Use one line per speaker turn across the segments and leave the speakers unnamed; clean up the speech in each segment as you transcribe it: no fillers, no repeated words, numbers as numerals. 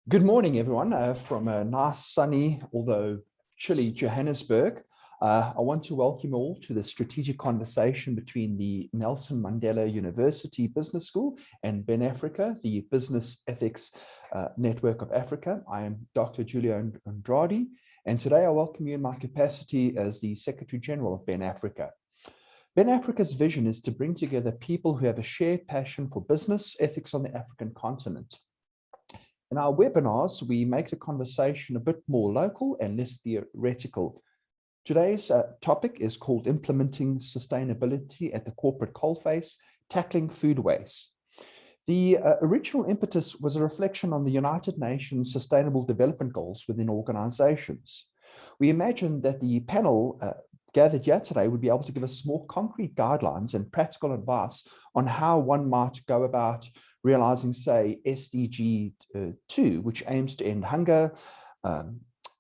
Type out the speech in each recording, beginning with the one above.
Good morning, everyone, from a nice, sunny, although chilly Johannesburg. I want to welcome you all to the strategic conversation between the Nelson Mandela University Business School and Ben Africa, the Business Ethics Network of Africa. I am Dr. Julio Andrade, and today I welcome you in my capacity as the Secretary General of Ben Africa. Ben Africa's vision is to bring together people who have a shared passion for business ethics on the African continent. In our webinars, we make the conversation a bit more local and less theoretical. Today's topic is called Implementing Sustainability at the Corporate Coalface, Tackling Food Waste. The original impetus was a reflection on the United Nations Sustainable Development Goals within organizations. We imagined that the panel gathered here today would be able to give us more concrete guidelines and practical advice on how one might go about realizing, say, SDG 2, which aims to end hunger,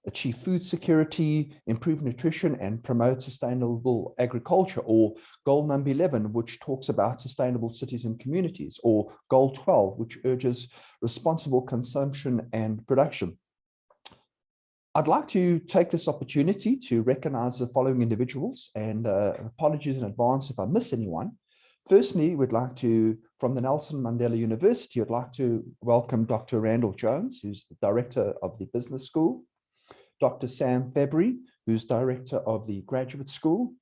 achieve food security, improve nutrition, and promote sustainable agriculture, or goal number 11, which talks about sustainable cities and communities, or goal 12, which urges responsible consumption and production. I'd like to take this opportunity to recognize the following individuals, and apologies in advance if I miss anyone. Firstly, we'd like to, from the Nelson Mandela University, I'd like to welcome Dr. Randall Jones, who's the Director of the Business School, Dr. Sam Fabry, who's Director of the Graduate School,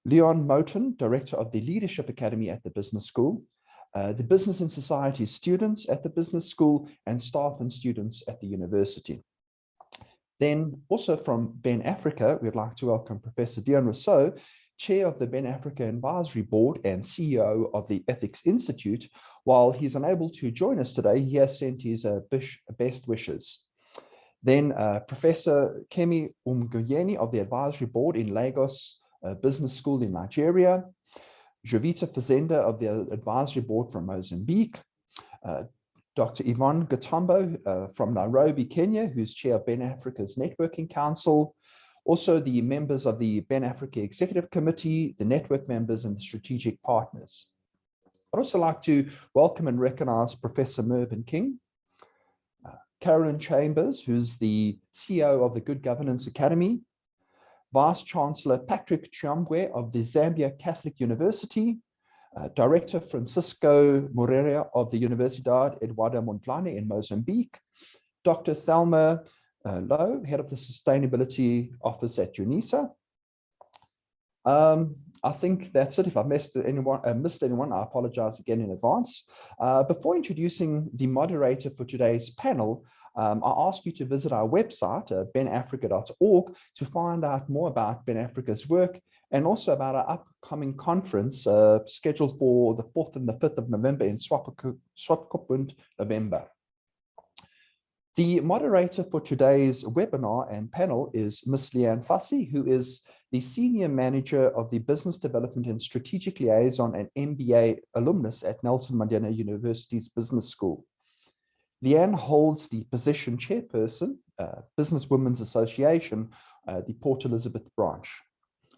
Leon Moten, Director of the Leadership Academy at the Business School, the Business and Society students at the Business School, and staff and students at the university. Then also from Ben Africa, we'd like to welcome Professor Dion Rousseau, Chair of the Ben Africa Advisory Board and CEO of the Ethics Institute. While he's unable to join us today, he has sent his best wishes. Then Professor Kemi Umgoyeni of the Advisory Board in Lagos Business School in Nigeria, Jovita Fazenda of the Advisory Board from Mozambique, Dr. Yvonne Gatambo from Nairobi, Kenya, who's Chair of Ben Africa's Networking Council, also the members of the Ben Africa Executive Committee, the network members, and the strategic partners. I'd also like to welcome and recognize Professor Mervyn King, Carolyn Chambers, who's the CEO of the Good Governance Academy, Vice Chancellor Patrick Chiambwe of the Zambia Catholic University, Director Francisco Moreira of the Universidade Eduardo Mondlane in Mozambique, Dr. Thelma Lowe, Head of the Sustainability Office at UNISA. I think that's it. If I missed anyone, I apologize again in advance. Before introducing the moderator for today's panel, I ask you to visit our website, benafrica.org, to find out more about Ben Africa's work and also about our upcoming conference scheduled for the 4th and the 5th of November in Swakopmund, November. The moderator for today's webinar and panel is Ms. Leanne Fassi, who is the Senior Manager of the Business Development and Strategic Liaison and MBA alumnus at Nelson Mandela University's Business School. Leanne holds the position Chairperson, Business Women's Association, the Port Elizabeth branch.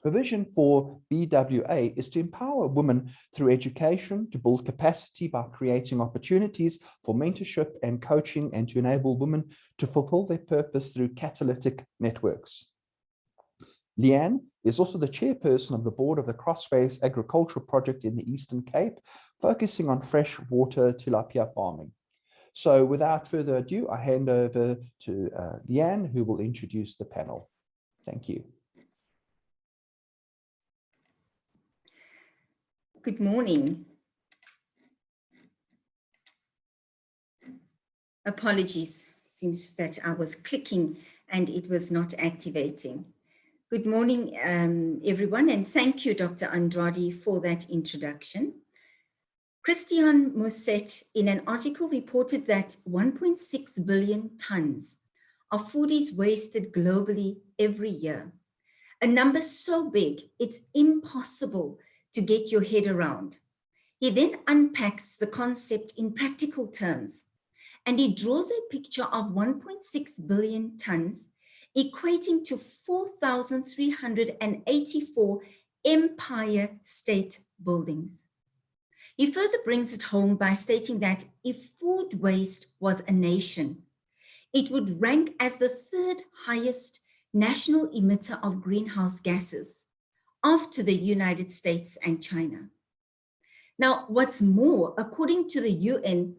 Her vision for BWA is to empower women through education, to build capacity by creating opportunities for mentorship and coaching, and to enable women to fulfill their purpose through catalytic networks. Leanne is also the chairperson of the board of the Crossways Agricultural Project in the Eastern Cape, focusing on freshwater tilapia farming. So without further ado, I hand over to Leanne, who will introduce the panel. Thank you.
Good morning. Apologies, seems that I was clicking and it was not activating. Good morning, everyone, and thank you, Dr. Andrade, for that introduction. Christian Musset, in an article, reported that 1.6 billion tons of food is wasted globally every year. A number so big, it's impossible to get your head around. He then unpacks the concept in practical terms, and he draws a picture of 1.6 billion tons, equating to 4,384 Empire State Buildings. He further brings it home by stating that if food waste was a nation, it would rank as the third highest national emitter of greenhouse gases after the United States and China. Now, what's more, according to the UN,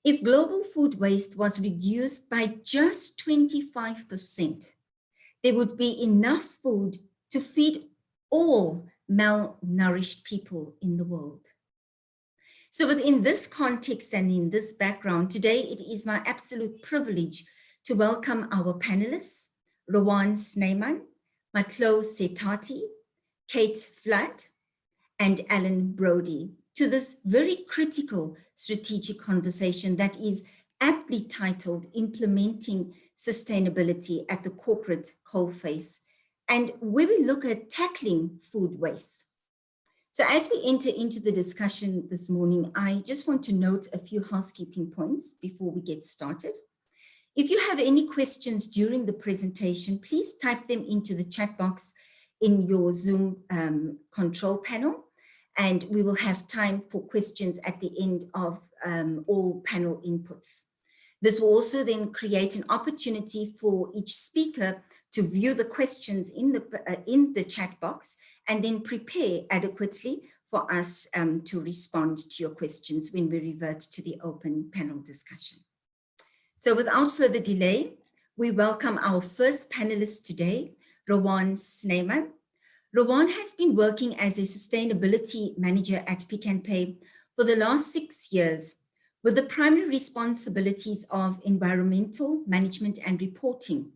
if global food waste was reduced by just 25%, there would be enough food to feed all malnourished people in the world. So within this context and in this background, today it is my absolute privilege to welcome our panelists, Rowan Snehman, Matlo Setati, Kate Flood, and Alan Brody, to this very critical strategic conversation that is aptly titled Implementing Sustainability at the Corporate Coalface, and where we look at tackling food waste. So as we enter into the discussion this morning, I just want to note a few housekeeping points before we get started. If you have any questions during the presentation, please type them into the chat box in your Zoom control panel, and we will have time for questions at the end of all panel inputs. This will also then create an opportunity for each speaker to view the questions in the chat box and then prepare adequately for us to respond to your questions when we revert to the open panel discussion. So without further delay, we welcome our first panelist today, Rowan Snehman. Rowan has been working as a sustainability manager at Pick n Pay for the last 6 years, with the primary responsibilities of environmental management and reporting,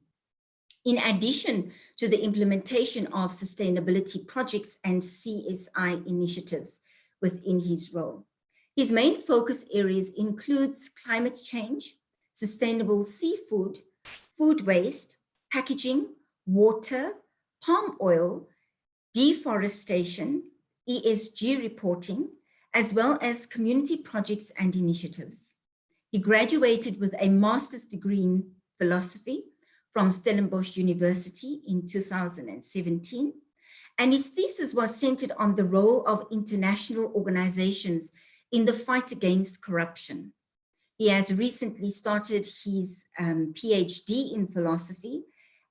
in addition to the implementation of sustainability projects and CSI initiatives within his role. His main focus areas includes climate change, sustainable seafood, food waste, packaging, water, palm oil, deforestation, ESG reporting, as well as community projects and initiatives. He graduated with a master's degree in philosophy from Stellenbosch University in 2017, and his thesis was centered on the role of international organizations in the fight against corruption. He has recently started his PhD in philosophy,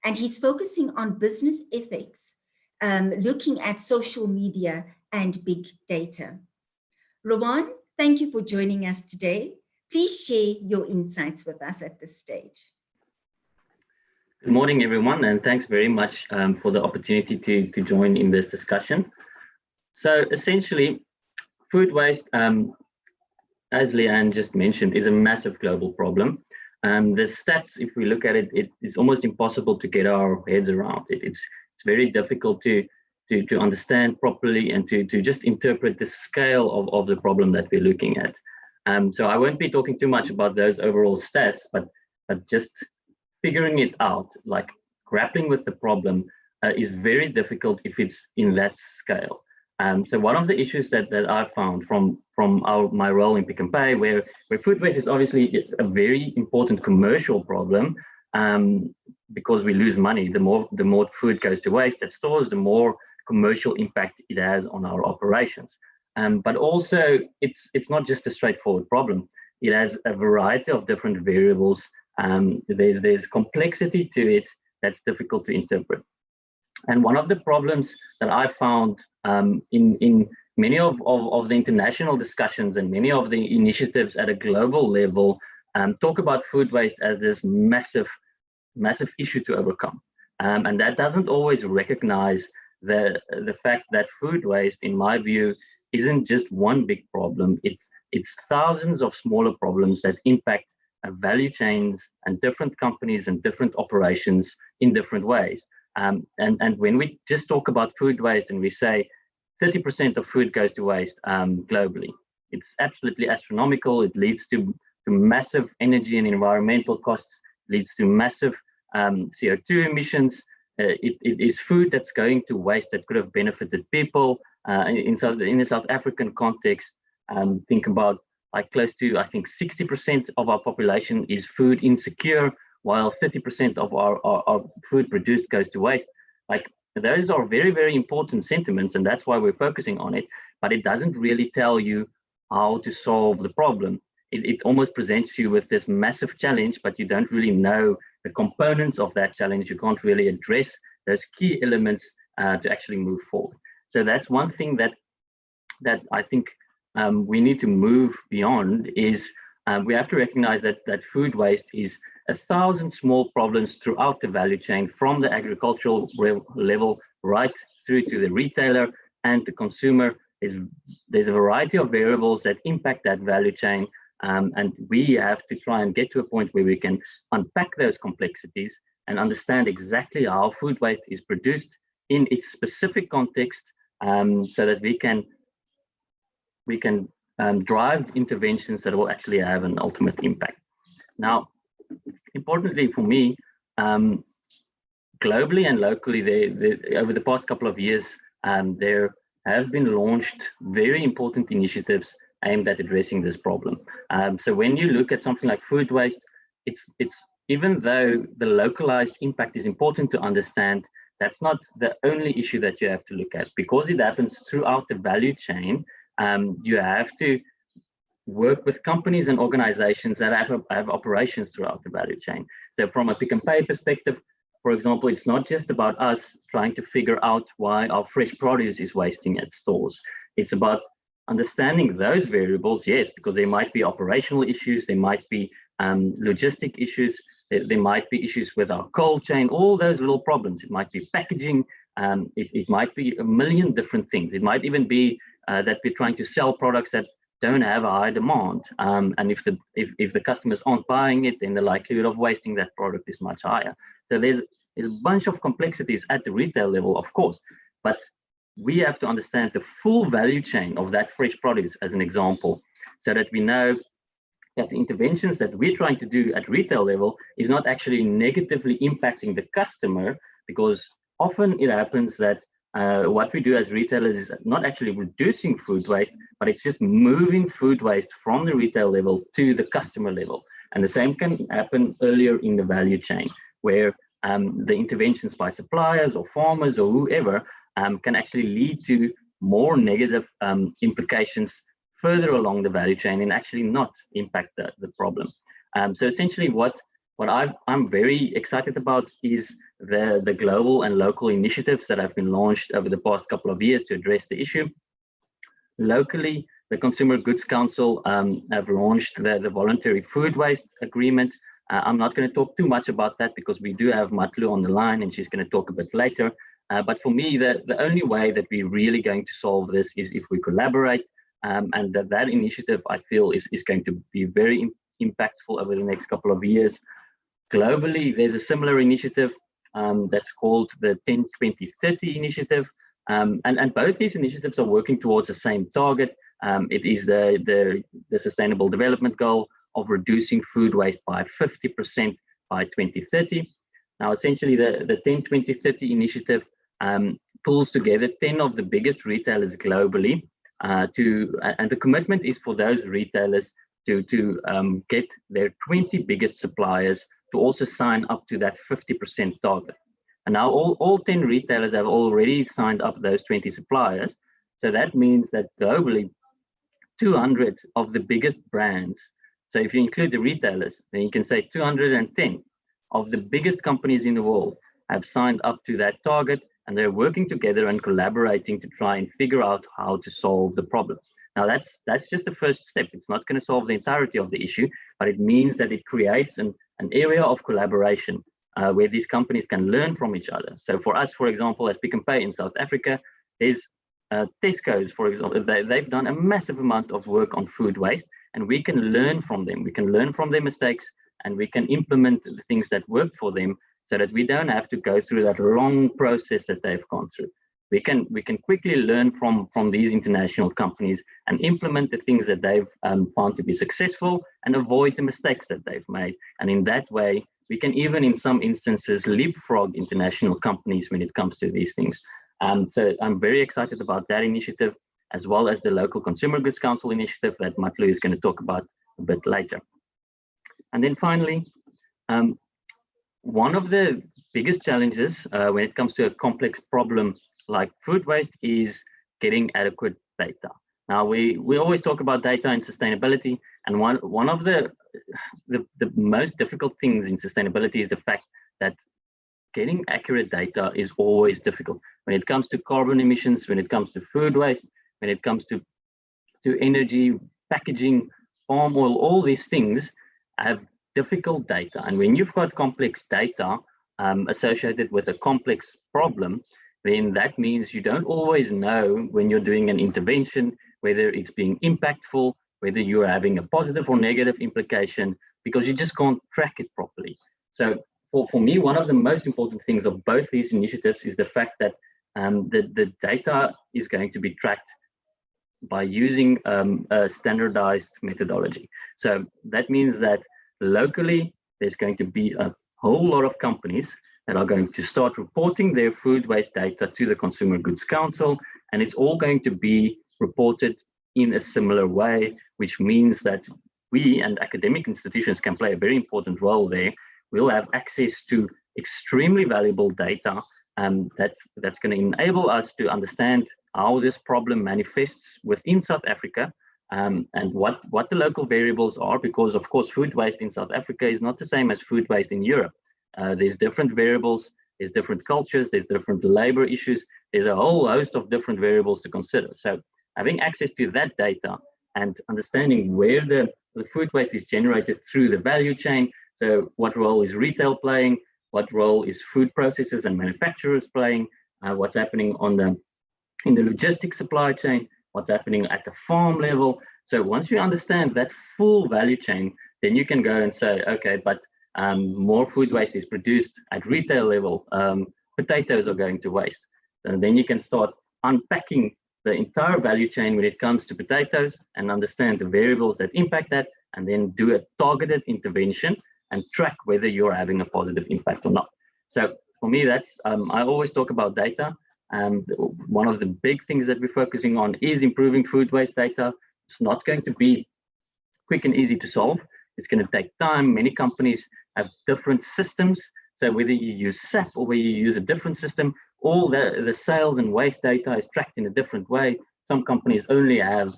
and he's focusing on business ethics, looking at social media and big data. Rowan, thank you for joining us today. Please share your insights with us at this stage.
Good morning, everyone, and thanks very much for the opportunity to join in this discussion. So essentially, food waste, as Leanne just mentioned, is a massive global problem. The stats, if we look at it, it's almost impossible to get our heads around it. It's very difficult to understand properly and to just interpret the scale of the problem that we're looking at. So I won't be talking too much about those overall stats, but just figuring it out, like grappling with the problem is very difficult if it's in that scale. So one of the issues that I found from my role in Pick n Pay, where food waste is obviously a very important commercial problem, because we lose money, the more food goes to waste at stores, the more commercial impact it has on our operations. But also, it's not just a straightforward problem. It has a variety of different variables. There's complexity to it that's difficult to interpret. And one of the problems that I found in many of the international discussions and many of the initiatives at a global level talk about food waste as this massive issue to overcome. And that doesn't always recognize the fact that food waste, in my view, isn't just one big problem. It's thousands of smaller problems that impact value chains and different companies and different operations in different ways. And when we just talk about food waste and we say 30% of food goes to waste globally, it's absolutely astronomical. It leads to massive energy and environmental costs, leads to massive CO2 emissions. It is food that's going to waste that could have benefited people. In the South African context, think about like close to, I think, 60% of our population is food insecure, while 30% of our food produced goes to waste. Like, those are very, very important sentiments, and that's why we're focusing on it. But it doesn't really tell you how to solve the problem. it almost presents you with this massive challenge, but you don't really know the components of that challenge. You can't really address those key elements to actually move forward. So that's one thing that I think we need to move beyond is we have to recognize that food waste is 1,000 small problems throughout the value chain, from the agricultural level right through to the retailer and the consumer. There's a variety of variables that impact that value chain, and we have to try and get to a point where we can unpack those complexities and understand exactly how food waste is produced in its specific context, so that we can drive interventions that will actually have an ultimate impact. Now, importantly for me, globally and locally, over the past couple of years, there have been launched very important initiatives aimed at addressing this problem. So when you look at something like food waste, it's even though the localized impact is important to understand, that's not the only issue that you have to look at, because it happens throughout the value chain. You have to work with companies and organizations that have operations throughout the value chain. So from a Pick n Pay perspective, for example, it's not just about us trying to figure out why our fresh produce is wasting at stores. It's about understanding those variables, yes, because there might be operational issues, there might be logistic issues, there might be issues with our cold chain, all those little problems. It might be packaging, it might be a million different things. It might even be that we're trying to sell products that don't have a high demand, and if the customers aren't buying it, then the likelihood of wasting that product is much higher. So there's a bunch of complexities at the retail level, of course, but we have to understand the full value chain of that fresh produce, as an example, so that we know that the interventions that we're trying to do at retail level is not actually negatively impacting the customer, because often it happens that what we do as retailers is not actually reducing food waste, but it's just moving food waste from the retail level to the customer level. And the same can happen earlier in the value chain, where the interventions by suppliers or farmers or whoever can actually lead to more negative implications further along the value chain and actually not impact the problem. So essentially what I'm very excited about is the global and local initiatives that have been launched over the past couple of years to address the issue. Locally, the Consumer Goods Council have launched the Voluntary Food Waste Agreement. I'm not going to talk too much about that because we do have Matlu on the line and she's going to talk a bit later. But for me, the only way that we're really going to solve this is if we collaborate, and that initiative, I feel, is going to be very impactful over the next couple of years. Globally, there's a similar initiative that's called the 10-20-30 initiative, and both these initiatives are working towards the same target. It is the Sustainable Development Goal of reducing food waste by 50% by 2030. Now, essentially, the 10-20-30 initiative pulls together 10 of the biggest retailers globally, and the commitment is for those retailers to get their 20 biggest suppliers to also sign up to that 50% target. And now all 10 retailers have already signed up those 20 suppliers. So that means that globally, 200 of the biggest brands, so if you include the retailers, then you can say 210 of the biggest companies in the world have signed up to that target, and they're working together and collaborating to try and figure out how to solve the problem. Now that's just the first step. It's not going to solve the entirety of the issue, but it means that it creates an area of collaboration where these companies can learn from each other. So for us, for example, as Pick n Pay in South Africa, there's Tesco's, for example, they've done a massive amount of work on food waste, and we can learn from them. We can learn from their mistakes, and we can implement the things that work for them so that we don't have to go through that long process that they've gone through. We can quickly learn from these international companies and implement the things that they've found to be successful and avoid the mistakes that they've made. And in that way, we can even in some instances leapfrog international companies when it comes to these things. So I'm very excited about that initiative, as well as the local Consumer Goods Council initiative that Matlu is going to talk about a bit later. And then finally, one of the biggest challenges when it comes to a complex problem like food waste is getting adequate data. Now, we always talk about data and sustainability, And one of the most difficult things in sustainability is the fact that getting accurate data is always difficult. When it comes to carbon emissions, when it comes to food waste, when it comes to energy, packaging, palm oil, all these things have difficult data. And when you've got complex data associated with a complex problem, then that means you don't always know when you're doing an intervention, whether it's being impactful, whether you're having a positive or negative implication, because you just can't track it properly. So for me, one of the most important things of both these initiatives is the fact that the data is going to be tracked by using a standardized methodology. So that means that locally, there's going to be a whole lot of companies that are going to start reporting their food waste data to the Consumer Goods Council, and it's all going to be reported in a similar way, which means that we and academic institutions can play a very important role there. We'll have access to extremely valuable data that's going to enable us to understand how this problem manifests within South Africa, and what the local variables are, because of course food waste in South Africa is not the same as food waste in Europe. There's different variables, there's different cultures, there's different labor issues, there's a whole host of different variables to consider. So having access to that data and understanding where the food waste is generated through the value chain, so what role is retail playing, what role is food processors and manufacturers playing, what's happening in the logistics supply chain, what's happening at the farm level. So once you understand that full value chain, then you can go and say, okay, but more food waste is produced at retail level, potatoes are going to waste. And then you can start unpacking the entire value chain when it comes to potatoes and understand the variables that impact that, and then do a targeted intervention and track whether you're having a positive impact or not. So for me, that's, I always talk about data. One of the big things that we're focusing on is improving food waste data. It's not going to be quick and easy to solve. It's going to take time. Many companies have different systems. So whether you use SAP or whether you use a different system, all the sales and waste data is tracked in a different way. Some companies only have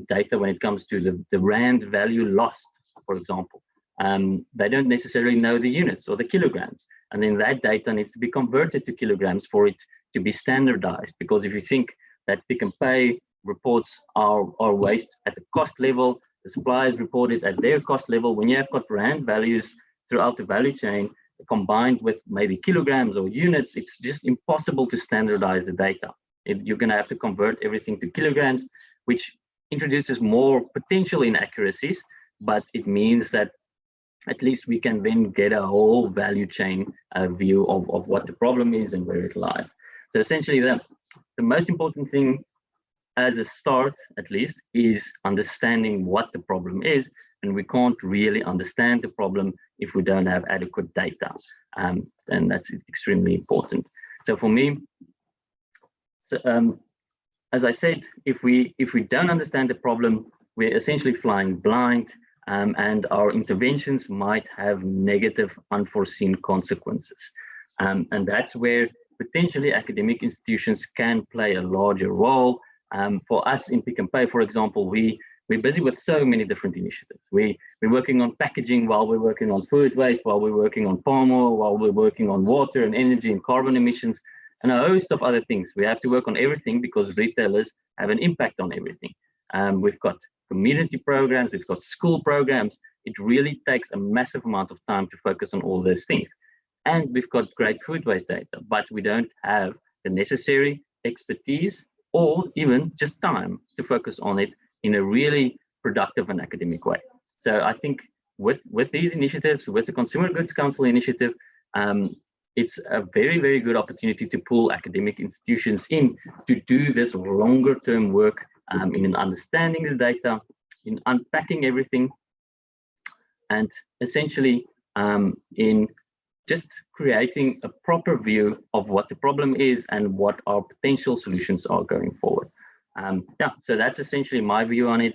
data when it comes to the rand value lost, for example. They don't necessarily know the units or the kilograms. And then that data needs to be converted to kilograms for it to be standardized. Because if you think that Pick n Pay reports our waste at the cost level, the suppliers reported at their cost level, when you have got rand values throughout the value chain, combined with maybe kilograms or units, it's just impossible to standardize the data. You're going to have to convert everything to kilograms, which introduces more potential inaccuracies, but it means that at least we can then get a whole value chain view of what the problem is and where it lies. So essentially, the most important thing as a start, at least, is understanding what the problem is, and we can't really understand the problem if we don't have adequate data, and that's extremely important. So for me, as I said, if we don't understand the problem, we're essentially flying blind, and our interventions might have negative, unforeseen consequences, and that's where potentially academic institutions can play a larger role. For us in Pick n Pay, for example, we're busy with so many different initiatives. We're working on packaging while we're working on food waste, while we're working on palm oil, while we're working on water and energy and carbon emissions, and a host of other things. We have to work on everything because retailers have an impact on everything. We've got community programs, we've got school programs. It really takes a massive amount of time to focus on all those things. And we've got great food waste data, but we don't have the necessary expertise or even just time to focus on it in a really productive and academic way. So I think with these initiatives, with the Consumer Goods Council initiative, it's a very, very good opportunity to pull academic institutions in to do this longer term work in understanding the data, in unpacking everything, and essentially in just creating a proper view of what the problem is and what our potential solutions are going forward. Yeah, so that's essentially my view on it.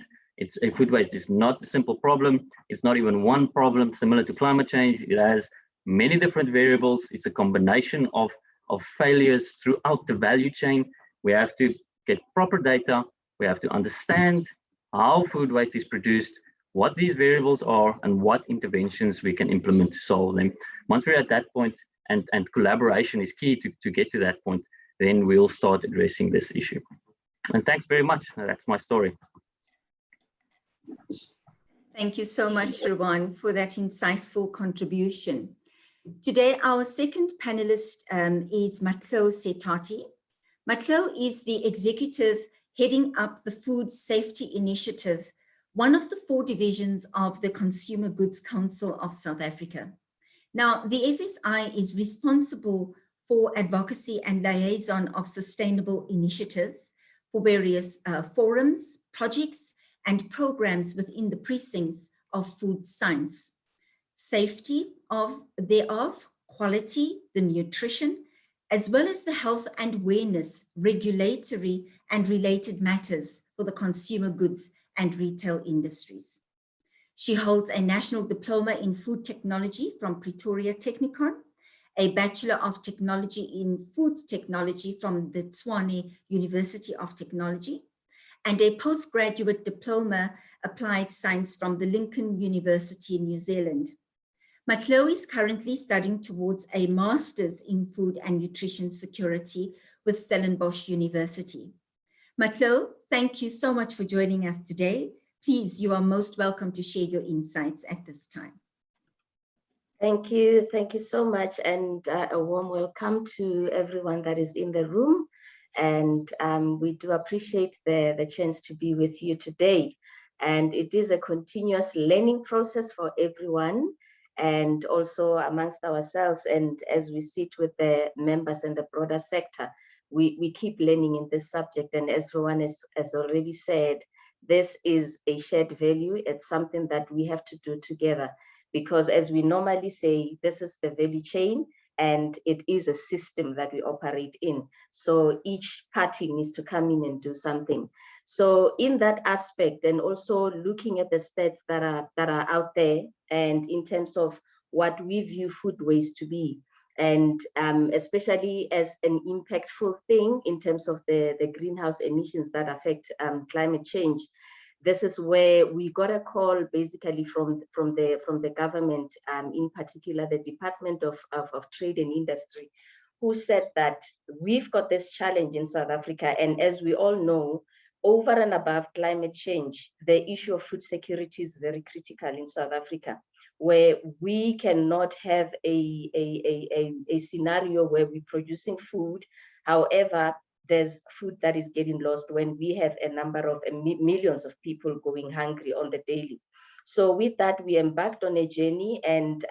Food waste is not a simple problem. It's not even one problem similar to climate change. It has many different variables. It's a combination of failures throughout the value chain. We have to get proper data. We have to understand how food waste is produced, what these variables are and what interventions we can implement to solve them. Once we're at that point, and collaboration is key to get to that point, then we'll start addressing this issue. And thanks very much. That's my story.
Thank you so much, Rowan, for that insightful contribution. Today, our second panelist is Matlo Setati. Matlo is the executive heading up the Food Safety Initiative, one of the 4 divisions of the Consumer Goods Council of South Africa. Now, the FSI is responsible for advocacy and liaison of sustainable initiatives for various forums, projects, and programs within the precincts of food science. Safety thereof, quality, the nutrition, as well as the health and awareness, regulatory and related matters for the consumer goods and retail industries. She holds a National Diploma in Food Technology from Pretoria Technikon, a Bachelor of Technology in Food Technology from the Tshwane University of Technology, and a postgraduate diploma applied science from the Lincoln University in New Zealand. Matlo is currently studying towards a master's in food and nutrition security with Stellenbosch University. Matlo, thank you so much for joining us today. Please, you are most welcome to share your insights at this time.
Thank you so much, and a warm welcome to everyone that is in the room. And we do appreciate the chance to be with you today. And it is a continuous learning process for everyone, and also amongst ourselves. And as we sit with the members and the broader sector, we keep learning in this subject. And as Rowan has already said, this is a shared value. It's something that we have to do together, because as we normally say, this is the value chain, and it is a system that we operate in. So each party needs to come in and do something. So in that aspect, and also looking at the stats that are out there, and in terms of what we view food waste to be, and especially as an impactful thing in terms of the greenhouse emissions that affect climate change. This is where we got a call basically from the government, in particular the Department of Trade and Industry, who said that we've got this challenge in South Africa. And as we all know, over and above climate change, the issue of food security is very critical in South Africa, where we cannot have a scenario where we're producing food. However, there's food that is getting lost when we have a number of millions of people going hungry on the daily. So with that, we embarked on a journey, and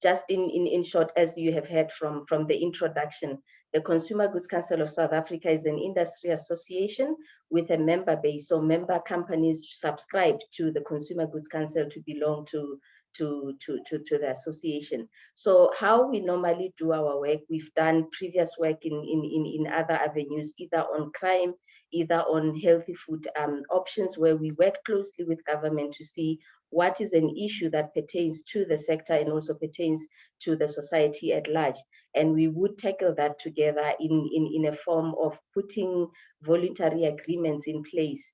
just in short, as you have heard from the introduction, the Consumer Goods Council of South Africa is an industry association with a member base. So member companies subscribed to the Consumer Goods Council to belong to the association. So how we normally do our work, we've done previous work in other avenues, either on crime, either on healthy food options, where we work closely with government to see what is an issue that pertains to the sector and also pertains to the society at large. And we would tackle that together in a form of putting voluntary agreements in place,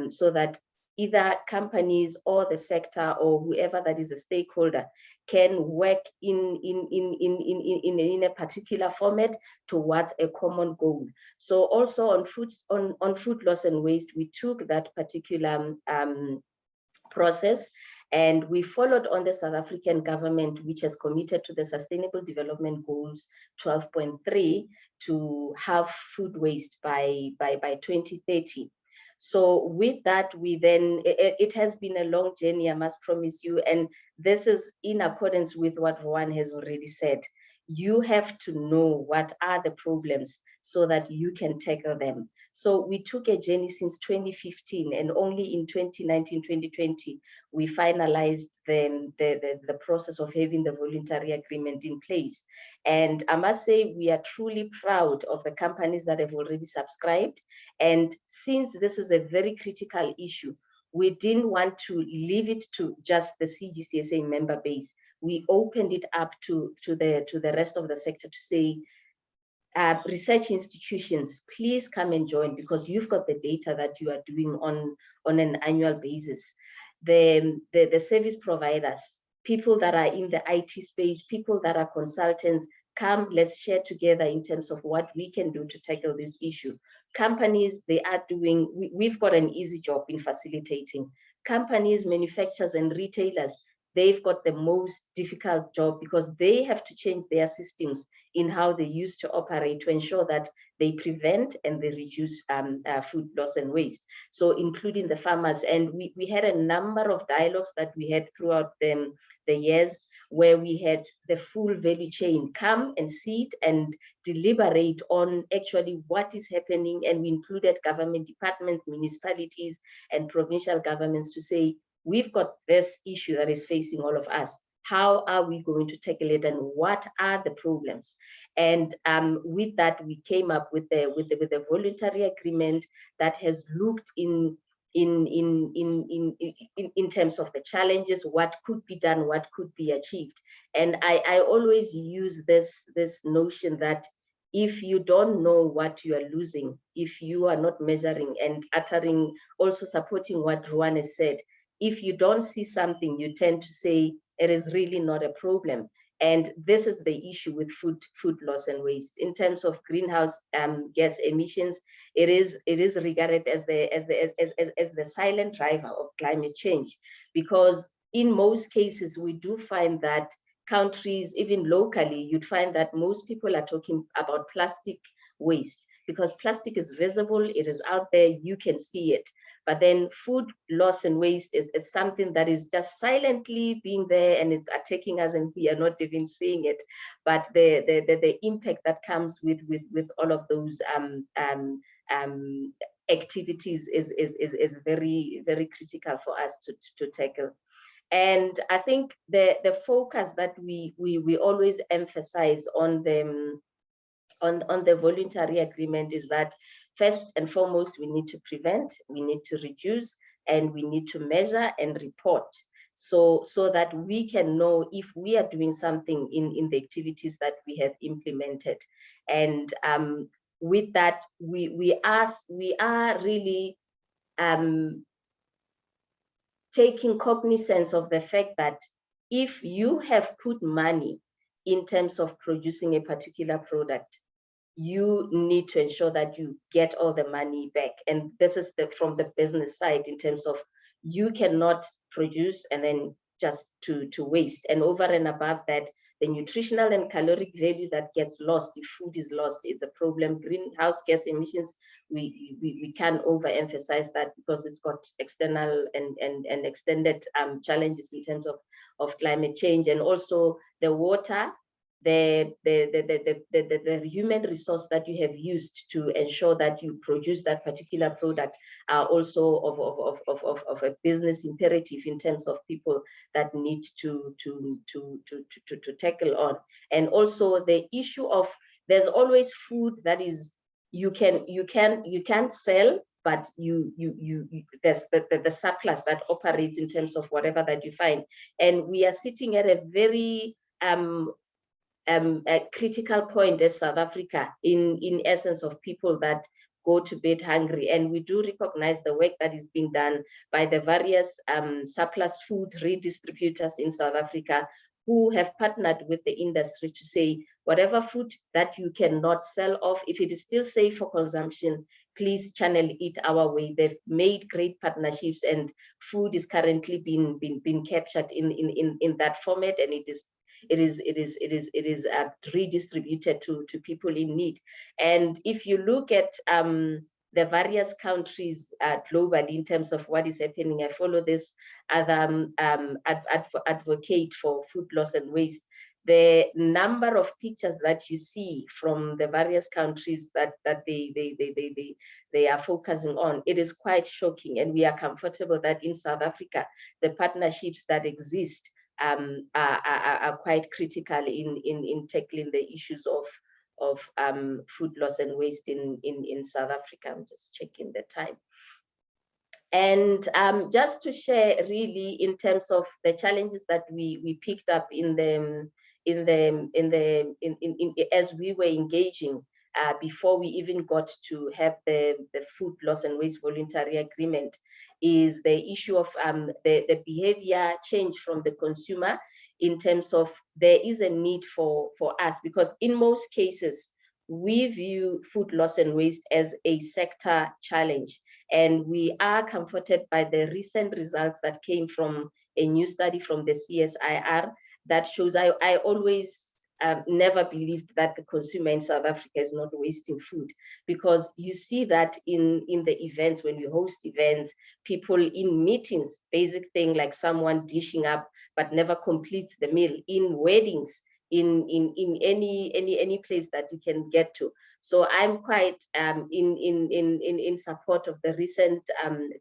so that either companies or the sector or whoever that is a stakeholder can work in a particular format towards a common goal. So also on food loss and waste, we took that particular process, and we followed on the South African government, which has committed to the Sustainable Development Goals 12.3 to halve food waste by 2030. So with that, we then, it has been a long journey, I must promise you, and this is in accordance with what Rowan has already said. You have to know what are the problems so that you can tackle them. So we took a journey since 2015, and only in 2019, 2020, we finalized the process of having the voluntary agreement in place. And I must say, we are truly proud of the companies that have already subscribed. And since this is a very critical issue, we didn't want to leave it to just the CGCSA member base. We opened it up to the rest of the sector to say, research institutions, please come and join, because you've got the data that you are doing on an annual basis. the service providers, people that are in the IT space, people that are consultants, come, let's share together in terms of what we can do to tackle this issue. Companies, they are doing, we've got an easy job in facilitating. Companies, manufacturers, and retailers, they've got the most difficult job because they have to change their systems in how they used to operate to ensure that they prevent and they reduce food loss and waste. So including the farmers. And we had a number of dialogues that we had throughout the years where we had the full value chain come and sit and deliberate on actually what is happening. And we included government departments, municipalities, and provincial governments to say, we've got this issue that is facing all of us. How are we going to tackle it, and what are the problems? And with that, we came up with the voluntary agreement that has looked in terms of the challenges, what could be done, what could be achieved. And I always use this notion that if you don't know what you are losing, if you are not measuring and uttering, also supporting what Rowan has said, if you don't see something, you tend to say it is really not a problem. And this is the issue with food loss and waste. In terms of greenhouse gas emissions, it is regarded as the silent driver of climate change, because in most cases we do find that countries, even locally, you'd find that most people are talking about plastic waste because plastic is visible, it is out there, you can see it. But then food loss and waste is something that is just silently being there, and it's attacking us and we are not even seeing it. But the impact that comes with all of those activities is very, very critical for us to tackle. And I think the focus that we always emphasize on the voluntary agreement is that first and foremost, we need to prevent, we need to reduce, and we need to measure and report so that we can know if we are doing something in the activities that we have implemented. And with that, we are really taking cognizance of the fact that if you have put money in terms of producing a particular product, you need to ensure that you get all the money back. And this is from the business side, in terms of you cannot produce and then just to waste. And over and above that, the nutritional and caloric value that gets lost if food is lost is a problem. Greenhouse gas emissions, we can't overemphasize that because it's got external and extended challenges in terms of climate change. And also the water, the human resource that you have used to ensure that you produce that particular product are also of a business imperative in terms of people that need to tackle on. And also the issue of, there's always food that is you can't sell, but there's the surplus that operates in terms of whatever that you find. And we are sitting at a very a critical point as South Africa, in essence, of people that go to bed hungry. And we do recognize the work that is being done by the various surplus food redistributors in South Africa, who have partnered with the industry to say, whatever food that you cannot sell off, if it is still safe for consumption, please channel it our way. They've made great partnerships, and food is currently being captured in that format, and it is redistributed to people in need. And if you look at the various countries globally in terms of what is happening, I follow this other advocate for food loss and waste. The number of pictures that you see from the various countries that they are focusing on, it is quite shocking. And we are comfortable that in South Africa, the partnerships that exist are quite critical in tackling the issues of food loss and waste in South Africa. I'm just checking the time. And just to share really in terms of the challenges that we picked up as we were engaging before we even got to have the food loss and waste voluntary agreement. is the issue of the behavior change from the consumer, in terms of there is a need for us, because in most cases, we view food loss and waste as a sector challenge. And we are comforted by the recent results that came from a new study from the CSIR that shows, I always never believed that the consumer in South Africa is not wasting food, because you see that in the events, when we host events, people in meetings, basic thing like someone dishing up but never completes the meal, in weddings, in any place that you can get to. So I'm quite in support of the recent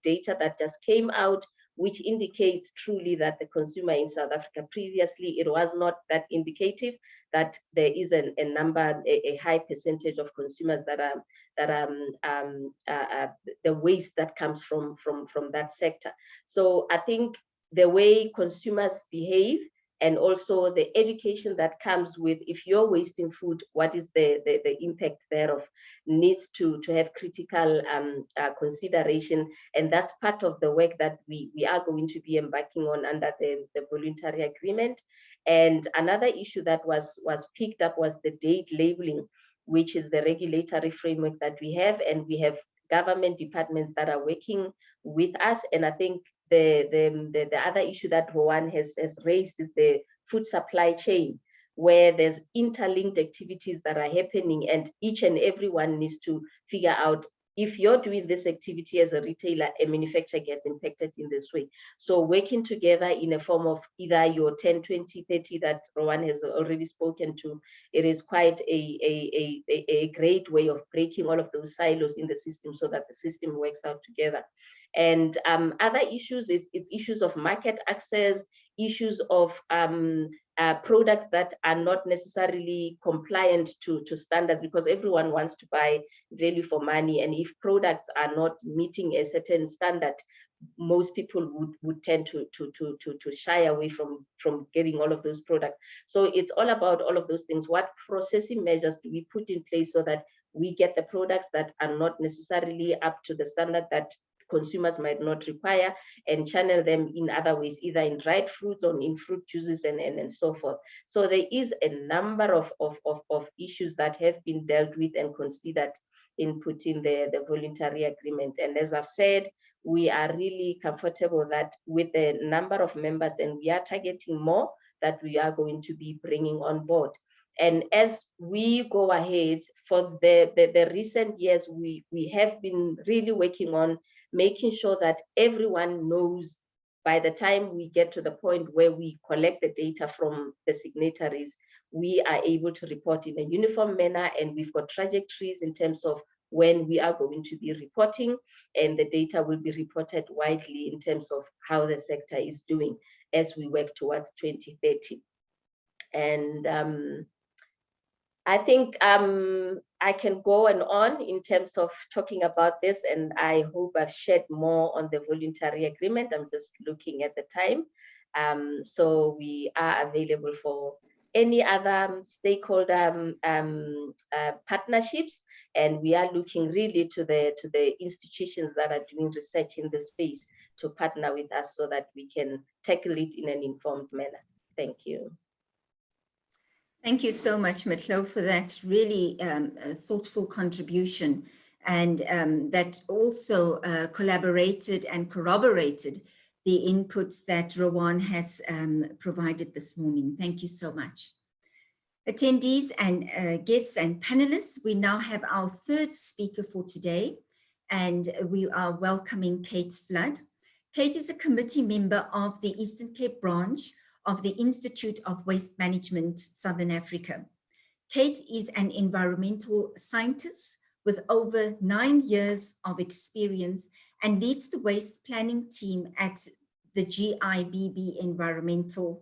data that just came out, which indicates truly that the consumer in South Africa, previously it was not that indicative, that there is a high percentage of consumers that the waste that comes from that sector. So I think the way consumers behave, and also the education that comes with, if you're wasting food, what is the impact thereof, needs to have critical consideration. And that's part of the work that we are going to be embarking on under the voluntary agreement. And another issue that was picked up was the date labeling, which is the regulatory framework that we have, and we have government departments that are working with us. And I think the other issue that Rowan has raised is the food supply chain, where there's interlinked activities that are happening, and each and every one needs to figure out, if you're doing this activity as a retailer, a manufacturer gets impacted in this way. So working together in a form of either your 10, 20, 30 that Rowan has already spoken to, it is quite a great way of breaking all of those silos in the system so that the system works out together. And other issues is issues of market access, issues of products that are not necessarily compliant to standards, because everyone wants to buy value for money. And if products are not meeting a certain standard, most people would tend to shy away from getting all of those products. So it's all about all of those things. What processing measures do we put in place so that we get the products that are not necessarily up to the standard that consumers might not require, and channel them in other ways, either in dried fruits or in fruit juices and so forth. So there is a number of issues that have been dealt with and considered in putting the voluntary agreement. And as I've said, we are really comfortable that with the number of members, and we are targeting more, that we are going to be bringing on board. And as we go ahead, for the recent years, we have been really working on making sure that everyone knows, by the time we get to the point where we collect the data from the signatories, we are able to report in a uniform manner, and we've got trajectories in terms of when we are going to be reporting, and the data will be reported widely in terms of how the sector is doing as we work towards 2030. And I think I can go on in terms of talking about this, and I hope I've shared more on the voluntary agreement. I'm just looking at the time. So we are available for any other stakeholder partnerships, and we are looking really to the institutions that are doing research in the space to partner with us so that we can tackle it in an informed manner. Thank you.
Thank you so much, Methane, for that really thoughtful contribution, and that also collaborated and corroborated the inputs that Rowan has provided this morning. Thank you so much. Attendees and guests and panelists, we now have our third speaker for today, and we are welcoming Kate Flood. Kate is a committee member of the Eastern Cape branch of the Institute of Waste Management, Southern Africa. Kate is an environmental scientist with over 9 years of experience and leads the waste planning team at the GIBB Environmental.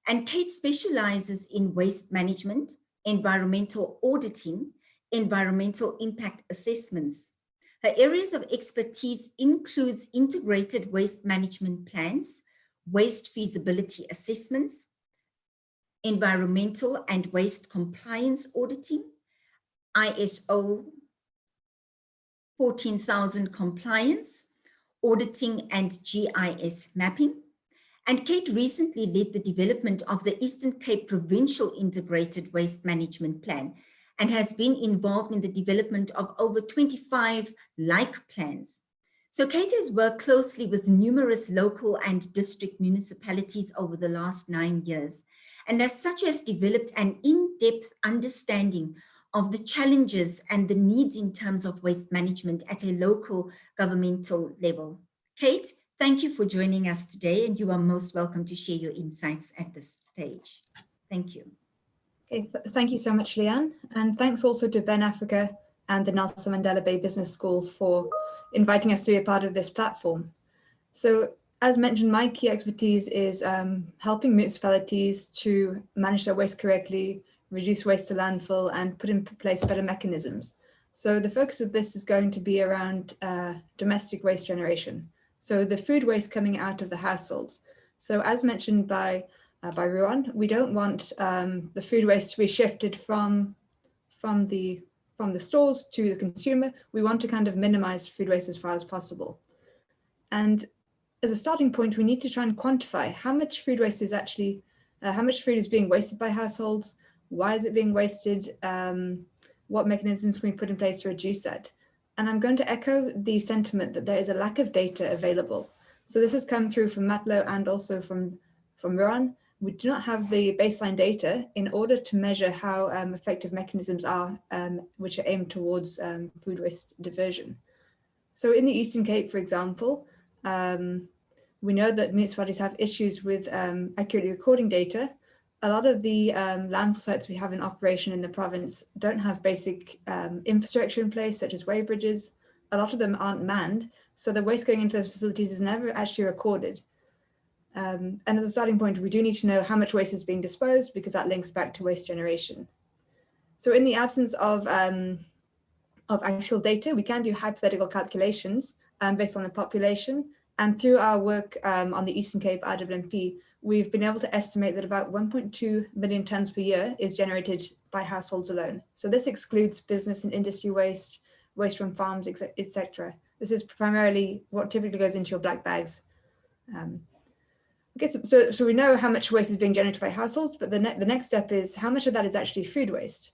And Kate specializes in waste management, environmental auditing, environmental impact assessments. Her areas of expertise includes integrated waste management plans, waste feasibility assessments, environmental and waste compliance auditing, ISO 14000 compliance, auditing and GIS mapping. And Kate recently led the development of the Eastern Cape Provincial Integrated Waste Management Plan and has been involved in the development of over 25 like plans. So Kate has worked closely with numerous local and district municipalities over the last 9 years, and as such has developed an in-depth understanding of the challenges and the needs in terms of waste management at a local governmental level. Kate, thank you for joining us today, and you are most welcome to share your insights at this stage. Thank you.
Okay, thank you so much, Leanne. And thanks also to Ben Africa and the Nelson Mandela Bay Business School for inviting us to be a part of this platform. So as mentioned, my key expertise is helping municipalities to manage their waste correctly, reduce waste to landfill, and put in place better mechanisms. So the focus of this is going to be around domestic waste generation. So the food waste coming out of the households. So as mentioned by Rowan, we don't want the food waste to be shifted from the stores to the consumer. We want to kind of minimize food waste as far as possible. And as a starting point, we need to try and quantify how much food waste is actually, how much food is being wasted by households, why is it being wasted, what mechanisms can we put in place to reduce that? And I'm going to echo the sentiment that there is a lack of data available. So this has come through from Matlow and also from Rowan. We do not have the baseline data in order to measure how effective mechanisms are, which are aimed towards food waste diversion. So in the Eastern Cape, for example, we know that municipalities have issues with accurately recording data. A lot of the landfill sites we have in operation in the province don't have basic infrastructure in place, such as weighbridges. A lot of them aren't manned, so the waste going into those facilities is never actually recorded. And as a starting point, we do need to know how much waste is being disposed, because that links back to waste generation. So in the absence of actual data, we can do hypothetical calculations based on the population. And through our work on the Eastern Cape RWMP, we've been able to estimate that about 1.2 million tonnes per year is generated by households alone. So this excludes business and industry waste, waste from farms, etc. This is primarily what typically goes into your black bags. Okay, so we know how much waste is being generated by households, but the next step is how much of that is actually food waste.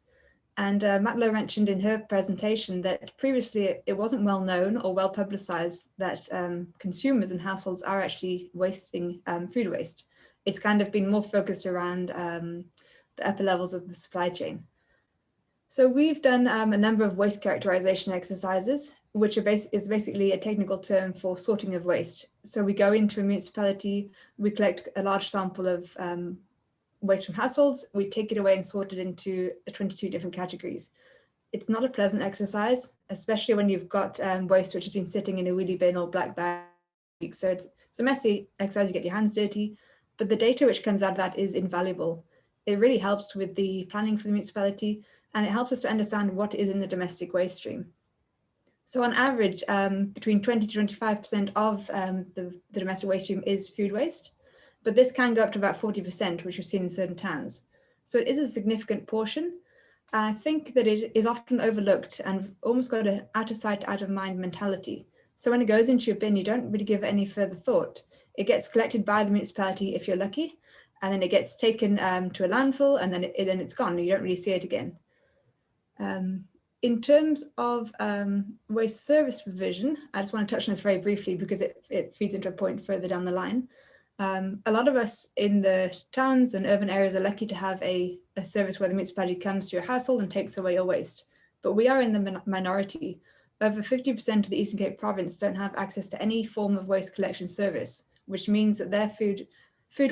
And Matlow mentioned in her presentation that previously it wasn't well known or well publicized that consumers and households are actually wasting food waste. It's kind of been more focused around the upper levels of the supply chain. So we've done a number of waste characterization exercises, which is basically a technical term for sorting of waste. So we go into a municipality, we collect a large sample of waste from households, we take it away and sort it into 22 different categories. It's not a pleasant exercise, especially when you've got waste which has been sitting in a wheelie bin or black bag. So it's a messy exercise, you get your hands dirty, but the data which comes out of that is invaluable. It really helps with the planning for the municipality, and it helps us to understand what is in the domestic waste stream. So on average, between 20 to 25% of the domestic waste stream is food waste, but this can go up to about 40%, which we've seen in certain towns. So it is a significant portion. I think that it is often overlooked and almost got an out of sight, out of mind mentality. So when it goes into your bin, you don't really give it any further thought. It gets collected by the municipality if you're lucky, and then it gets taken to a landfill, and then it's gone. You don't really see it again. In terms of waste service provision, I just want to touch on this very briefly because it feeds into a point further down the line. A lot of us in the towns and urban areas are lucky to have a service where the municipality comes to your household and takes away your waste. But we are in the minority. Over 50% of the Eastern Cape province don't have access to any form of waste collection service, which means that their food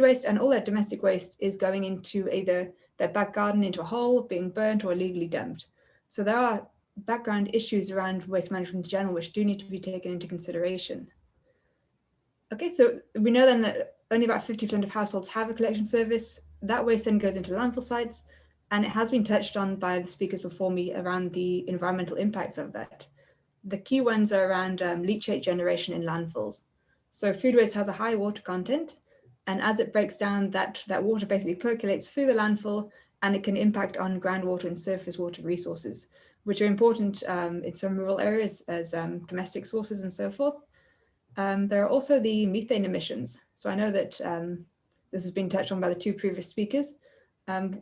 waste and all their domestic waste is going into either their back garden into a hole, being burnt or illegally dumped. So there are background issues around waste management in general, which do need to be taken into consideration. Okay, so we know then that only about 50% of households have a collection service. That waste then goes into landfill sites, and it has been touched on by the speakers before me around the environmental impacts of that. The key ones are around leachate generation in landfills. So food waste has a high water content, and as it breaks down, that water basically percolates through the landfill, and it can impact on groundwater and surface water resources, which are important in some rural areas as domestic sources and so forth. There are also the methane emissions. So I know that this has been touched on by the two previous speakers.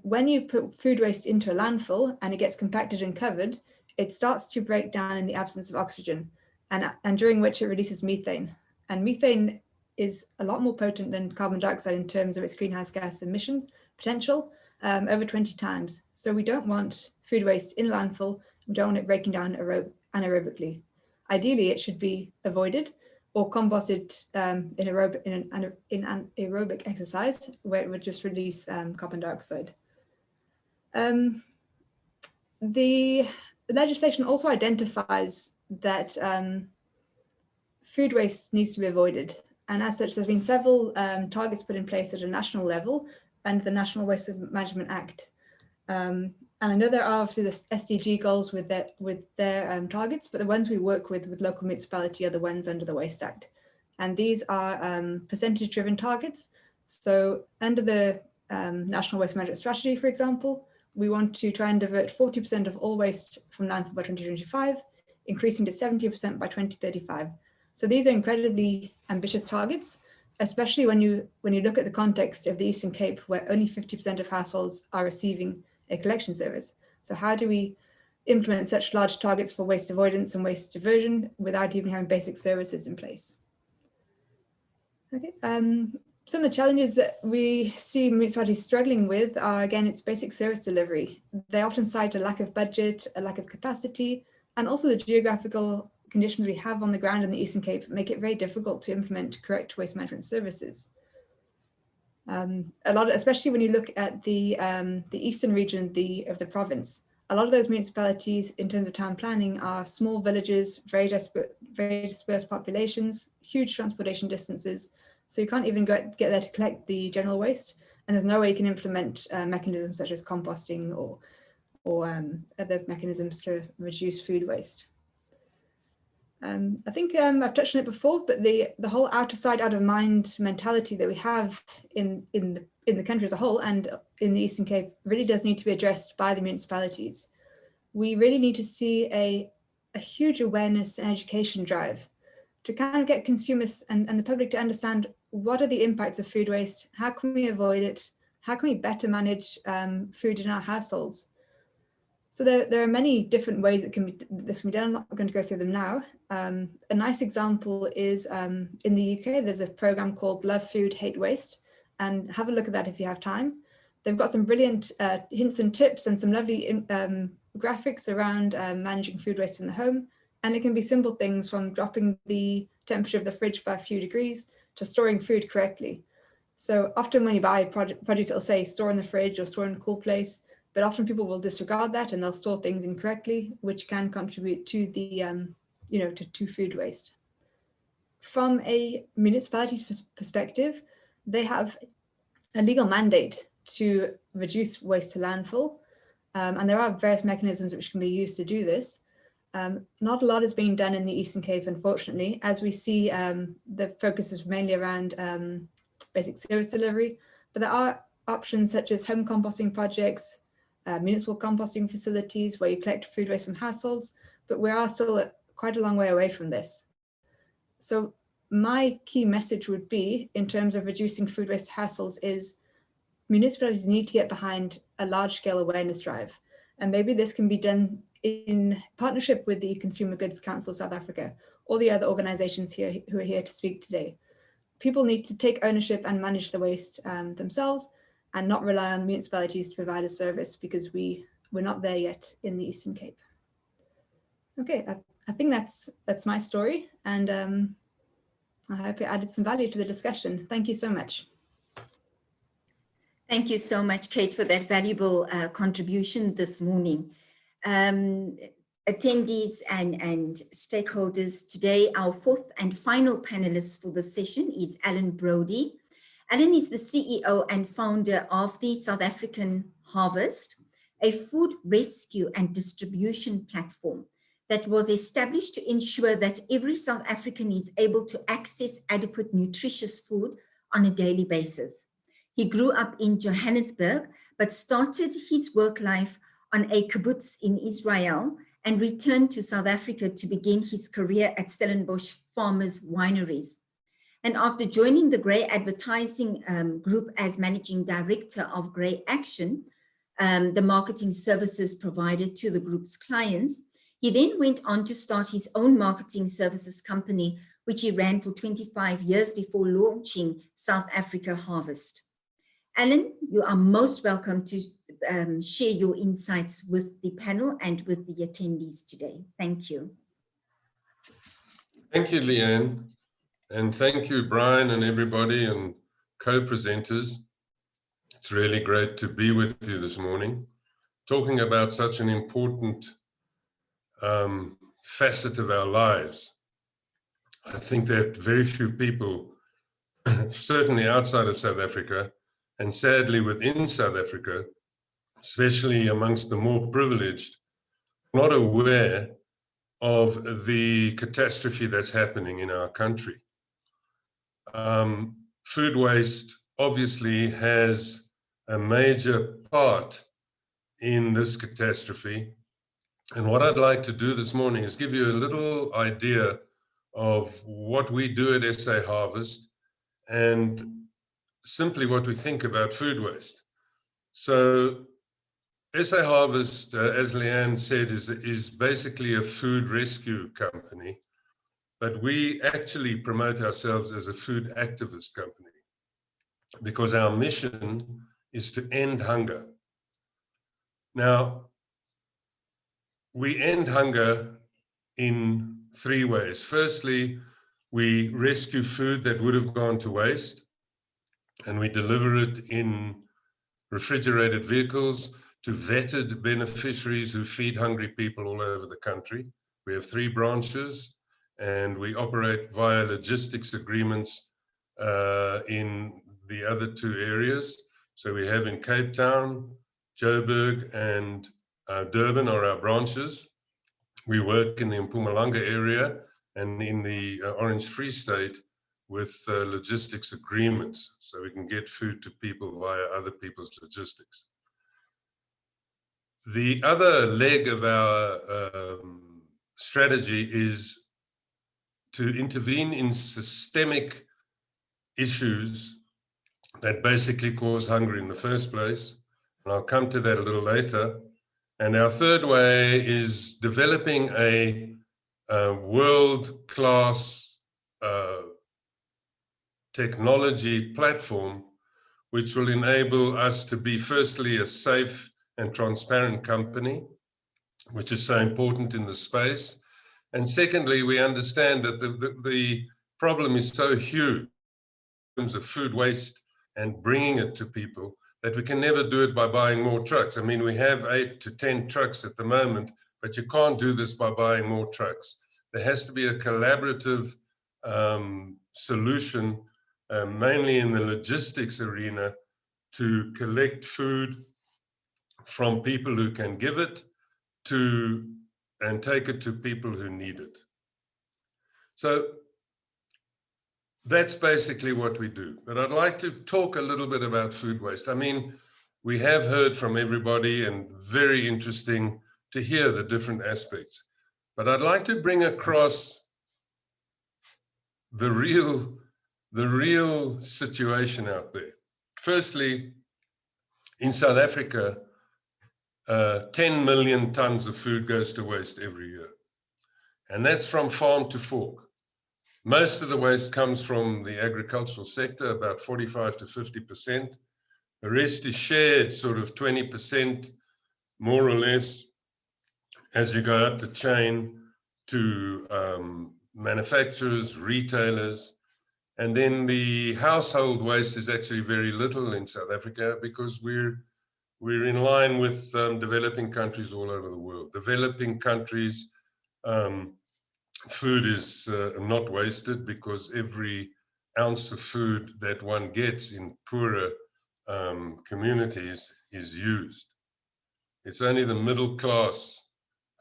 When you put food waste into a landfill and it gets compacted and covered, it starts to break down in the absence of oxygen, and during which it releases methane. And methane is a lot more potent than carbon dioxide in terms of its greenhouse gas emissions potential, over 20 times. So we don't want food waste in landfill. We don't want it breaking down anaerobically. Ideally, it should be avoided or composted in aerobic exercise, where it would just release carbon dioxide. The legislation also identifies that food waste needs to be avoided. And as such, there's been several targets put in place at a national level under the National Waste Management Act. And I know there are obviously the SDG goals with their targets, but the ones we work with local municipality are the ones under the Waste Act. And these are percentage-driven targets. So under the National Waste Management Strategy, for example, we want to try and divert 40% of all waste from landfill by 2025, increasing to 70% by 2035. So these are incredibly ambitious targets, especially when you look at the context of the Eastern Cape, where only 50% of households are receiving a collection service. So how do we implement such large targets for waste avoidance and waste diversion without even having basic services in place? Okay. Some of the challenges that we see municipalities struggling with are, again, it's basic service delivery. They often cite a lack of budget, a lack of capacity, and also the geographical conditions we have on the ground in the Eastern Cape make it very difficult to implement correct waste management services. Especially when you look at the eastern region of the province, a lot of those municipalities in terms of town planning are small villages, very dispersed populations, huge transportation distances. So you can't even get there to collect the general waste. And there's no way you can implement mechanisms such as composting or other mechanisms to reduce food waste. I think I've touched on it before, but the whole out of sight, out of mind mentality that we have in the country as a whole and in the Eastern Cape really does need to be addressed by the municipalities. We really need to see a huge awareness and education drive to kind of get consumers and the public to understand what are the impacts of food waste, how can we avoid it, how can we better manage food in our households. So there are many different ways this can be done. I'm not going to go through them now. A nice example is in the UK, there's a program called Love Food, Hate Waste, and have a look at that if you have time. They've got some brilliant hints and tips and some lovely graphics around managing food waste in the home. And it can be simple things from dropping the temperature of the fridge by a few degrees to storing food correctly. So often when you buy produce, it'll say store in the fridge or store in a cool place, but often people will disregard that and they'll store things incorrectly, which can contribute to the, to food waste. From a municipality's perspective, they have a legal mandate to reduce waste to landfill. And there are various mechanisms which can be used to do this. Not a lot is being done in the Eastern Cape, unfortunately, as we see the focus is mainly around basic service delivery, but there are options such as home composting projects, municipal composting facilities where you collect food waste from households, but we are still quite a long way away from this. So my key message would be, in terms of reducing food waste to households, is municipalities need to get behind a large-scale awareness drive. And maybe this can be done in partnership with the Consumer Goods Council of South Africa or the other organizations here who are here to speak today. People need to take ownership and manage the waste themselves and not rely on municipalities to provide a service, because we're not there yet in the Eastern Cape. Okay, I think that's my story, and I hope it added some value to the discussion. Thank you so much.
Thank you so much, Kate, for that valuable contribution this morning. Attendees and stakeholders, today our fourth and final panelist for this session is Alan Brody. Alan is the CEO and founder of the South African Harvest, a food rescue and distribution platform that was established to ensure that every South African is able to access adequate nutritious food on a daily basis. He grew up in Johannesburg, but started his work life on a kibbutz in Israel and returned to South Africa to begin his career at Stellenbosch Farmers Wineries. And after joining the Grey Advertising Group as Managing Director of Grey Action, the marketing services provided to the group's clients, he then went on to start his own marketing services company, which he ran for 25 years before launching South Africa Harvest. Alan, you are most welcome to share your insights with the panel and with the attendees today. Thank you.
Thank you, Leanne. And thank you, Brian, and everybody and co-presenters. It's really great to be with you this morning, talking about such an important facet of our lives. I think that very few people, certainly outside of South Africa, and sadly within South Africa, especially amongst the more privileged, not aware of the catastrophe that's happening in our country. Food waste obviously has a major part in this catastrophe. And what I'd like to do this morning is give you a little idea of what we do at SA Harvest and simply what we think about food waste. So SA Harvest, as Leanne said, is basically a food rescue company, but we actually promote ourselves as a food activist company because our mission is to end hunger. Now, we end hunger in three ways. Firstly, we rescue food that would have gone to waste, and we deliver it in refrigerated vehicles to vetted beneficiaries who feed hungry people all over the country. We have 3 branches, and we operate via logistics agreements in the other 2 areas. So we have in Cape Town, Joburg, and Durban are our branches. We work in the Mpumalanga area and in the Orange Free State with logistics agreements, so we can get food to people via other people's logistics. The other leg of our strategy is to intervene in systemic issues that basically cause hunger in the first place. And I'll come to that a little later. And our third way is developing a world-class technology platform which will enable us to be firstly a safe and transparent company, which is so important in the space. And secondly, we understand that the problem is so huge in terms of food waste and bringing it to people that we can never do it by buying more trucks. I mean, we have 8 to 10 trucks at the moment, but you can't do this by buying more trucks. There has to be a collaborative solution, mainly in the logistics arena, to collect food from people who can give it and take it to people who need it. So that's basically what we do. But I'd like to talk a little bit about food waste. I mean, we have heard from everybody, and very interesting to hear the different aspects. But I'd like to bring across the real situation out there. Firstly, in South Africa, 10 million tons of food goes to waste every year. And that's from farm to fork. Most of the waste comes from the agricultural sector, about 45 to 50%. The rest is shared, sort of 20%, more or less, as you go up the chain to manufacturers, retailers. And then the household waste is actually very little in South Africa because we're in line with developing countries all over the world. Developing countries, food is not wasted because every ounce of food that one gets in poorer communities is used. It's only the middle class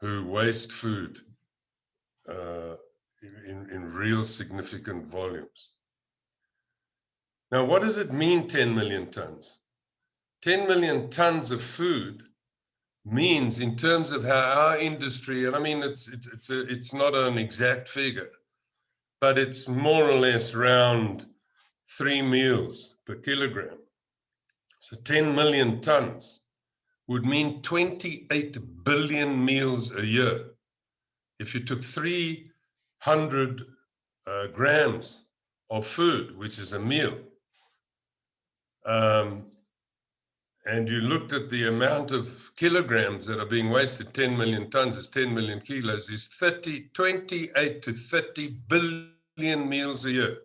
who waste food in real significant volumes. Now, what does it mean, 10 million tons? 10 million tons of food means in terms of how our industry, and I mean, it's not an exact figure, but it's more or less around 3 meals per kilogram. So 10 million tons would mean 28 billion meals a year. If you took 300 grams of food, which is a meal, and you looked at the amount of kilograms that are being wasted, 10 million tons is 10 million kilos, is 28 to 30 billion meals a year.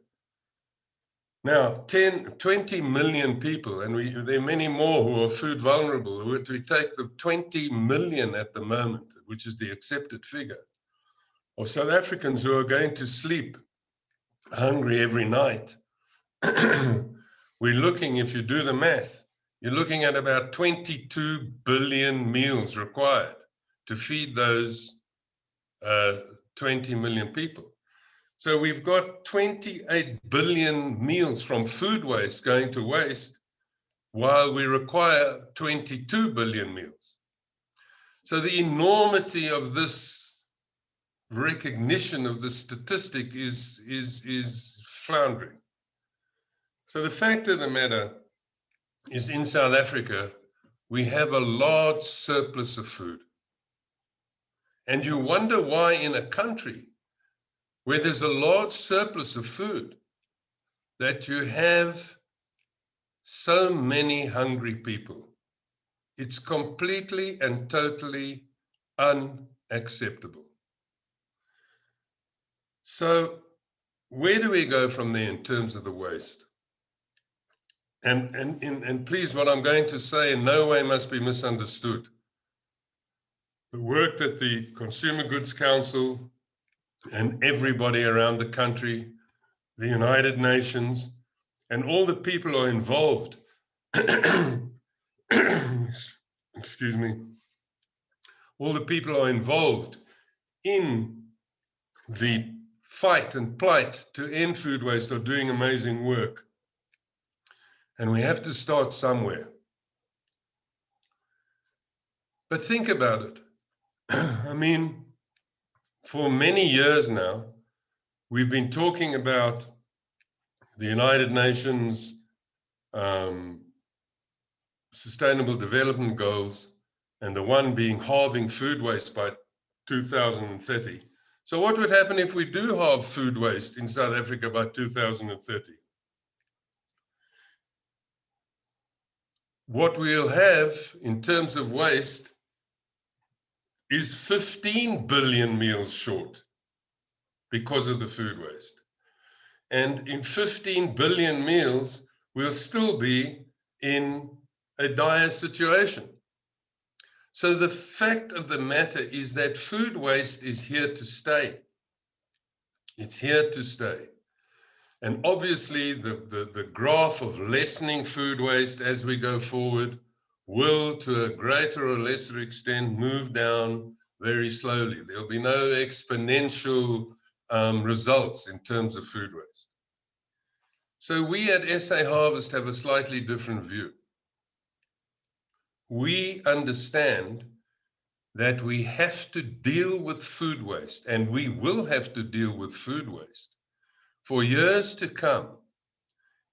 Now, 20 million people, and there are many more who are food vulnerable. We take the 20 million at the moment, which is the accepted figure, of South Africans who are going to sleep hungry every night. We're looking, if you do the math, you're looking at about 22 billion meals required to feed those 20 million people. So we've got 28 billion meals from food waste going to waste, while we require 22 billion meals. So the enormity of this recognition of the statistic is floundering. So the fact of the matter is, in South Africa, we have a large surplus of food. And you wonder why in a country where there's a large surplus of food, that you have so many hungry people. It's completely and totally unacceptable. So where do we go from there in terms of the waste? And please, what I'm going to say in no way must be misunderstood. The work that the Consumer Goods Council and everybody around the country, the United Nations, and all the people who are involved, excuse me, all the people who are involved in the fight and plight to end food waste are doing amazing work. And we have to start somewhere. But think about it. I mean, for many years now, we've been talking about the United Nations Sustainable Development Goals, and the one being halving food waste by 2030. So what would happen if we do halve food waste in South Africa by 2030? What we'll have in terms of waste is 15 billion meals short because of the food waste. And in 15 billion meals, we'll still be in a dire situation. So the fact of the matter is that food waste is here to stay. It's here to stay. And obviously the graph of lessening food waste as we go forward will, to a greater or lesser extent, move down very slowly. There'll be no exponential results in terms of food waste. So we at SA Harvest have a slightly different view. We understand that we have to deal with food waste, and we will have to deal with food waste for years to come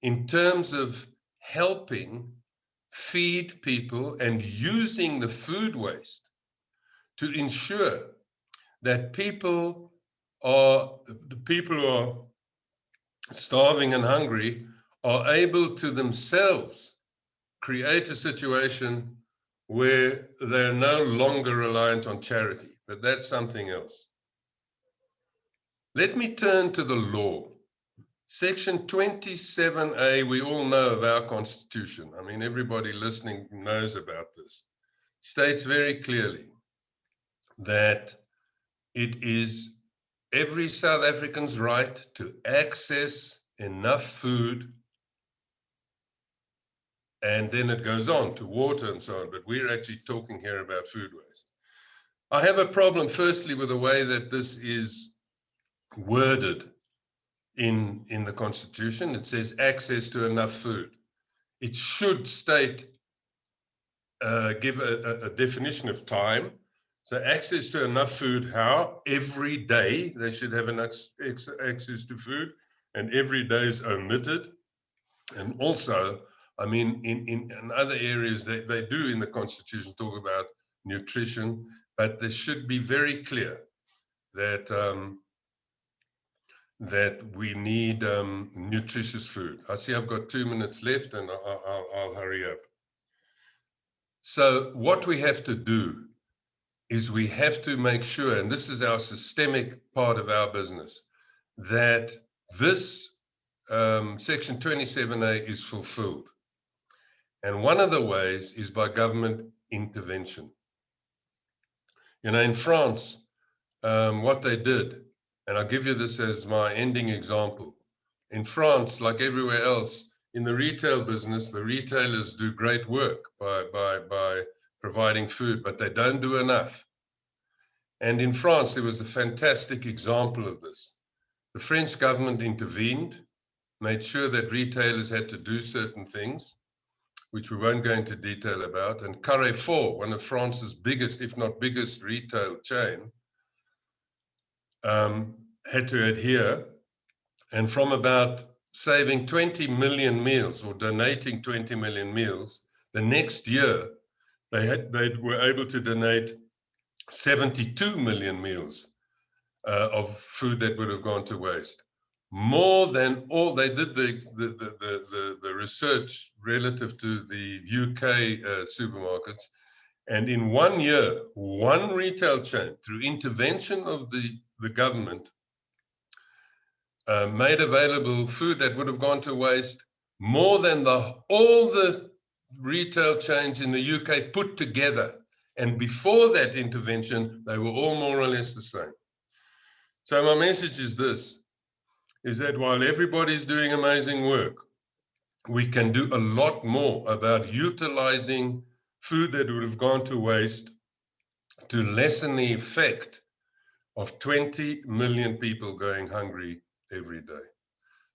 in terms of helping feed people and using the food waste to ensure that the people who are starving and hungry are able to themselves create a situation where they're no longer reliant on charity, but that's something else. Let me turn to the law. Section 27A, we all know of our Constitution. I mean, everybody listening knows about this. States very clearly that it is every South African's right to access enough food, and then it goes on to water and so on, but we're actually talking here about food waste. I have a problem, firstly, with the way that this is worded in the Constitution. It says access to enough food. It should state give a definition of time. So access to enough food, how? Every day they should have enough access to food, and every day is omitted. And also, I mean, in other areas, they do in the Constitution talk about nutrition, but they should be very clear that that we need nutritious food. I see I've got 2 minutes left, and I'll hurry up. So what we have to do is we have to make sure, and this is our systemic part of our business, that this Section 27A is fulfilled. And one of the ways is by government intervention. You know, in France, what they did, and I'll give you this as my ending example. In France, like everywhere else, in the retail business, the retailers do great work by providing food, but they don't do enough. And in France, there was a fantastic example of this. The French government intervened, made sure that retailers had to do certain things, which we won't go into detail about. And Carrefour, one of France's biggest, if not biggest retail chain, had to adhere. And from about saving 20 million meals or donating 20 million meals, the next year, they were able to donate 72 million meals of food that would have gone to waste. More than all, they did the research relative to the UK supermarkets. And in 1 year, one retail chain, through intervention of the government, made available food that would have gone to waste more than all the retail chains in the UK put together. And before that intervention, they were all more or less the same. So my message is this, is that while everybody's doing amazing work, we can do a lot more about utilizing food that would have gone to waste to lessen the effect of 20 million people going hungry every day.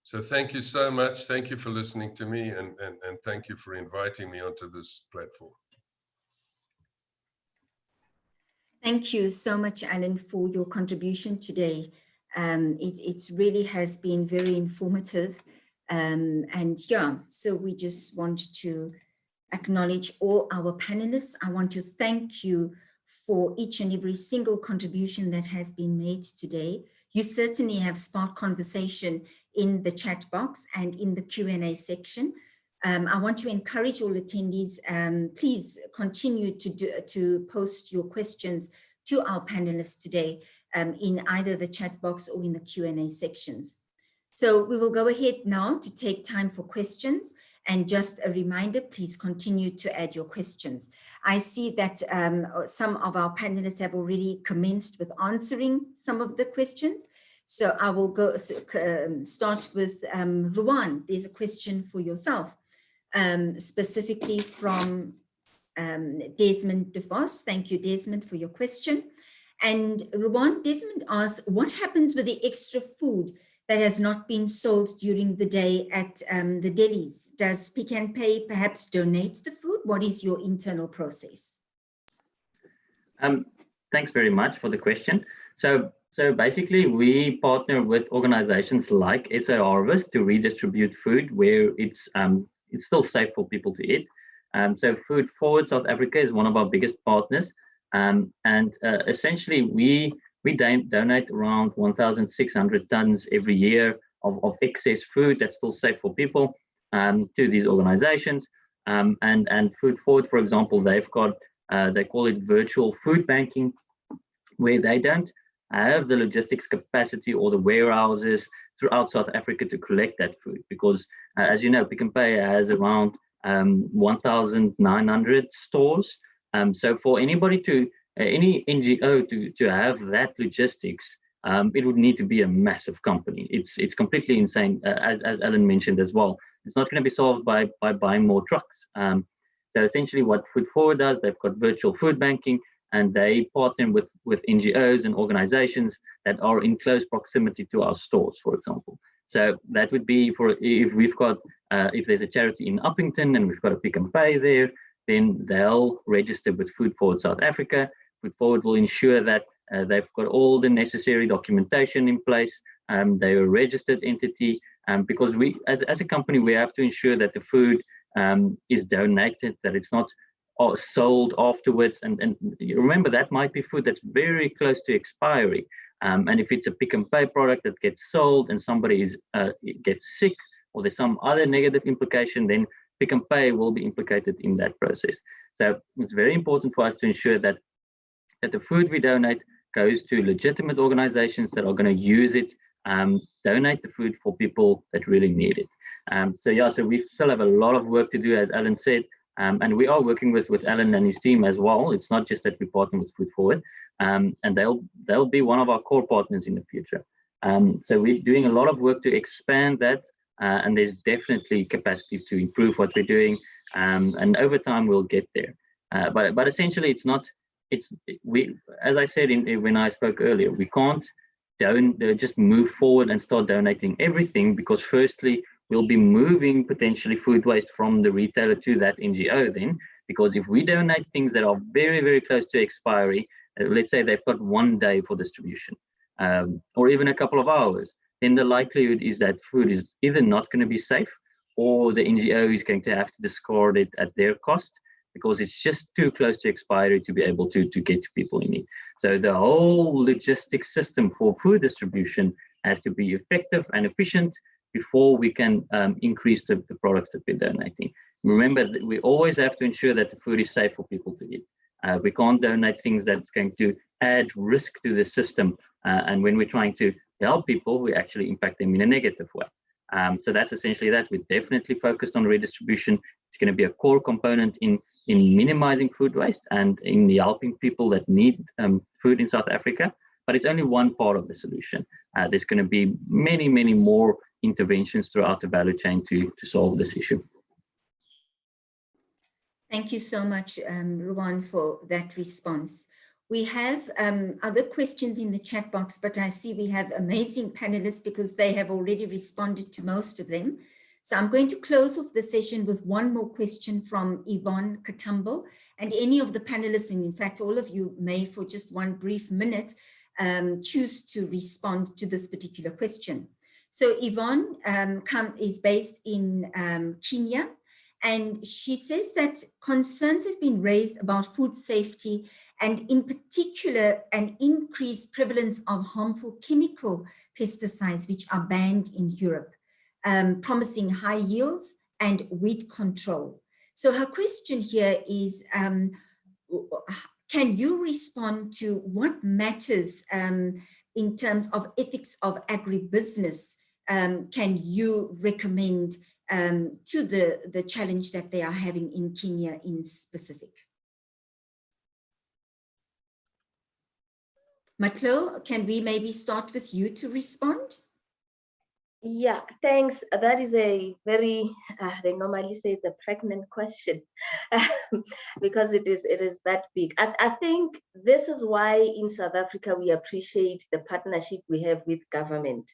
So thank you so much. Thank you for listening to me, and thank you for inviting me onto this platform.
Thank you so much, Alan, for your contribution today. It really has been very informative. And yeah, so we just want to acknowledge all our panelists. I want to thank you for each and every single contribution that has been made today. You certainly have sparked conversation in the chat box and in the Q&A section. I want to encourage all attendees, please continue to post your questions to our panelists today in either the chat box or in the Q&A sections. So we will go ahead now to take time for questions. And just a reminder, please continue to add your questions. I see that some of our panelists have already commenced with answering some of the questions. So I will go start with Rowan. There's a question for yourself, specifically from Desmond DeVos. Thank you, Desmond, for your question. And Rowan, Desmond asks, what happens with the extra food that has not been sold during the day at the delis? Does Pick n Pay perhaps donate the food? What is your internal process?
Thanks very much for the question. So basically, we partner with organizations like SA Harvest to redistribute food where it's still safe for people to eat. So Food Forward South Africa is one of our biggest partners. Essentially, we donate around 1,600 tons every year of excess food that's still safe for people to these organizations. And Food Forward, for example, they've got, they call it virtual food banking, where they don't have the logistics capacity or the warehouses throughout South Africa to collect that food. Because as you know, Pick n Pay has around 1,900 stores. So for anybody any NGO to have that logistics, it would need to be a massive company. It's completely insane, as Alan mentioned as well. It's not going to be solved by buying more trucks. So essentially what Food Forward does, they've got virtual food banking, and they partner with NGOs and organizations that are in close proximity to our stores, for example. So that would be for if we've got, if there's a charity in Uppington and we've got a Pick n Pay there, then they'll register with Food Forward South Africa. Food Forward will ensure that they've got all the necessary documentation in place. They're a registered entity, because we, as a company, we have to ensure that the food is donated, that it's not sold afterwards. And you remember, that might be food that's very close to expiry. And if it's a pick and pay product that gets sold and somebody gets sick, or there's some other negative implication, then Pick and Pay will be implicated in that process. So it's very important for us to ensure that the food we donate goes to legitimate organizations that are going to use it, donate the food for people that really need it. So yeah, so we still have a lot of work to do, as Alan said, and we are working with Alan and his team as well. It's not just that we partner with Food Forward, and they'll be one of our core partners in the future. So we're doing a lot of work to expand that, and there's definitely capacity to improve what we're doing, and over time we'll get there. But essentially, as I said when I spoke earlier, we can't just move forward and start donating everything, because firstly, we'll be moving potentially food waste from the retailer to that NGO then, because if we donate things that are very, very close to expiry, let's say they've got 1 day for distribution, or even a couple of hours, then the likelihood is that food is either not going to be safe, or the NGO is going to have to discard it at their cost, because it's just too close to expiry to be able to get to people in need. So the whole logistics system for food distribution has to be effective and efficient before we can increase the products that we're donating. Remember that we always have to ensure that the food is safe for people to eat. We can't donate things that's going to add risk to the system. And when we're trying to help people, we actually impact them in a negative way. So that's essentially that. We're definitely focused on redistribution. It's going to be a core component in minimizing food waste and in helping people that need food in South Africa. But it's only one part of the solution. There's going to be many, many more interventions throughout the value chain to solve this issue.
Thank you so much, Rowan, for that response. We have other questions in the chat box, but I see we have amazing panelists because they have already responded to most of them. So I'm going to close off the session with one more question from Yvonne Katambo, and any of the panelists, and in fact, all of you may, for just one brief minute, choose to respond to this particular question. So Yvonne is based in Kenya, and she says that concerns have been raised about food safety, and in particular, an increased prevalence of harmful chemical pesticides, which are banned in Europe, promising high yields and weed control. So her question here is, can you respond to what matters in terms of ethics of agribusiness? Can you recommend to the challenge that they are having in Kenya in specific? Matlo, can we maybe start with you to respond?
Yeah, thanks. That is a very, they normally say it's a pregnant question because it is that big. I think this is why in South Africa we appreciate the partnership we have with government,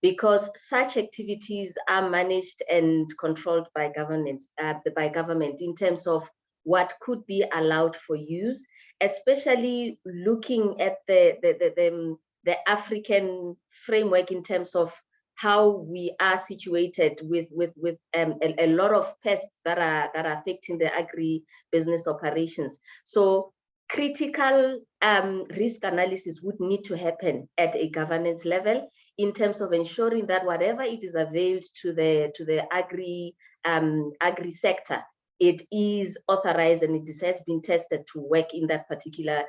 because such activities are managed and controlled by government in terms of what could be allowed for use, especially looking at the African framework in terms of how we are situated with a lot of pests that are affecting the agri-business operations. So critical risk analysis would need to happen at a governance level in terms of ensuring that whatever it is availed to the agri sector, it is authorized and it has been tested to work in that particular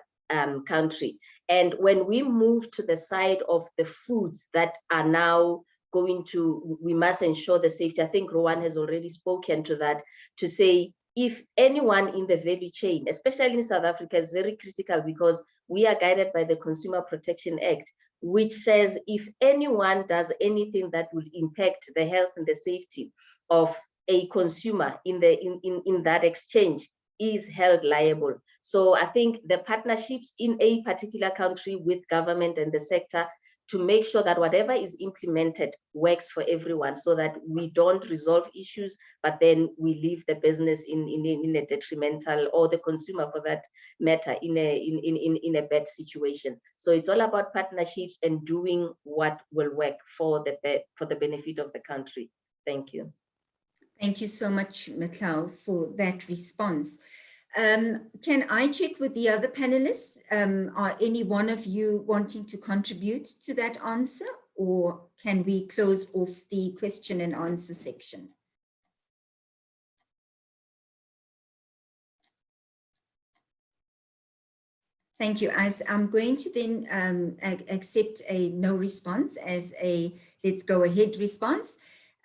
country. And when we move to the side of the foods that are now going to, we must ensure the safety. I think Rowan has already spoken to that, to say if anyone in the value chain, especially in South Africa, is very critical because we are guided by the Consumer Protection Act, which says if anyone does anything that will impact the health and the safety of a consumer in that exchange, is held liable. So I think the partnerships in a particular country with government and the sector to make sure that whatever is implemented works for everyone, so that we don't resolve issues, but then we leave the business in a detrimental, or the consumer for that matter, in a bad situation. So it's all about partnerships and doing what will work for the benefit of the country. Thank you.
Thank you so much, Methane, for that response. Can I check with the other panelists? Are any one of you wanting to contribute to that answer, or can we close off the question and answer section? Thank you. As I'm going to then accept a no response as a let's go ahead response.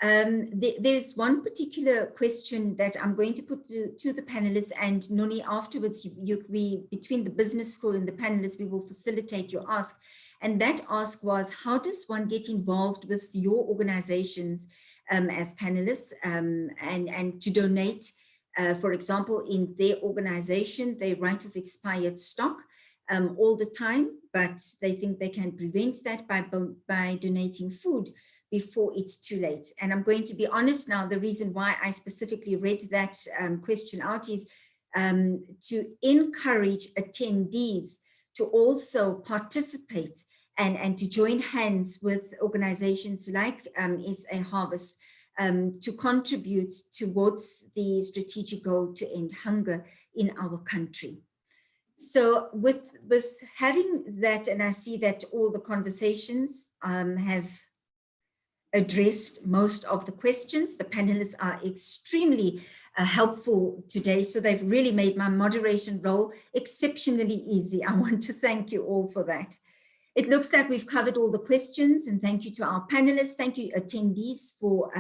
There's one particular question that I'm going to put to the panelists, and Noni, afterwards, we between the business school and the panelists, we will facilitate your ask. And that ask was, how does one get involved with your organizations as panelists and to donate, for example, in their organization, they write off expired stock all the time, but they think they can prevent that by donating food before it's too late. And I'm going to be honest now, the reason why I specifically read that question out is to encourage attendees to also participate and to join hands with organizations like SA Harvest to contribute towards the strategic goal to end hunger in our country. So with having that, and I see that all the conversations have addressed most of the questions. The panelists are extremely helpful today, so they've really made my moderation role exceptionally easy. I want to thank you all for that. It looks like we've covered all the questions, and thank you to our panelists. Thank you, attendees, for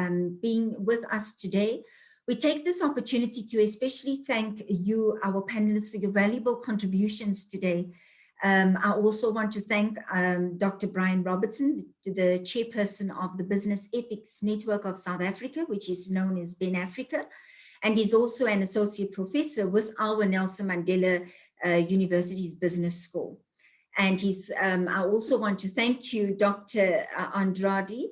being with us today. We take this opportunity to especially thank you, our panelists, for your valuable contributions today. I also want to thank Dr. Brian Robertson, the chairperson of the Business Ethics Network of South Africa, which is known as BEN Africa, and he's also an associate professor with our Nelson Mandela University's Business School. And I also want to thank you, Dr. Andrade,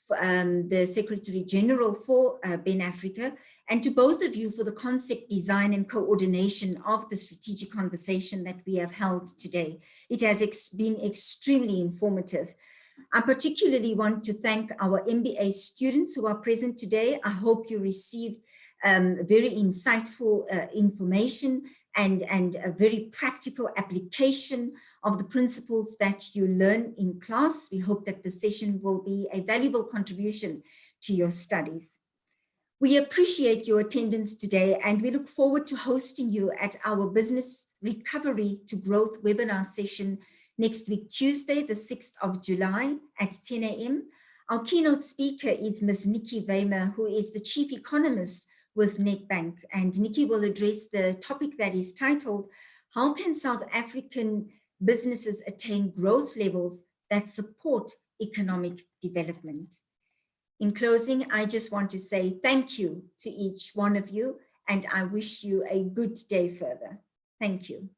the Secretary General for BEN Africa, and to both of you for the concept design and coordination of the strategic conversation that we have held today. It has been extremely informative. I particularly want to thank our MBA students who are present today. I hope you received very insightful information and a very practical application of the principles that you learn in class. We hope that the session will be a valuable contribution to your studies. We appreciate your attendance today, and we look forward to hosting you at our Business Recovery to Growth webinar session next week, Tuesday, the 6th of July at 10 a.m. Our keynote speaker is Ms. Nikki Weimer, who is the Chief Economist with Nedbank, and Nikki will address the topic that is titled, How Can South African Businesses Attain Growth Levels that Support Economic Development? In closing, I just want to say thank you to each one of you, and I wish you a good day further. Thank you.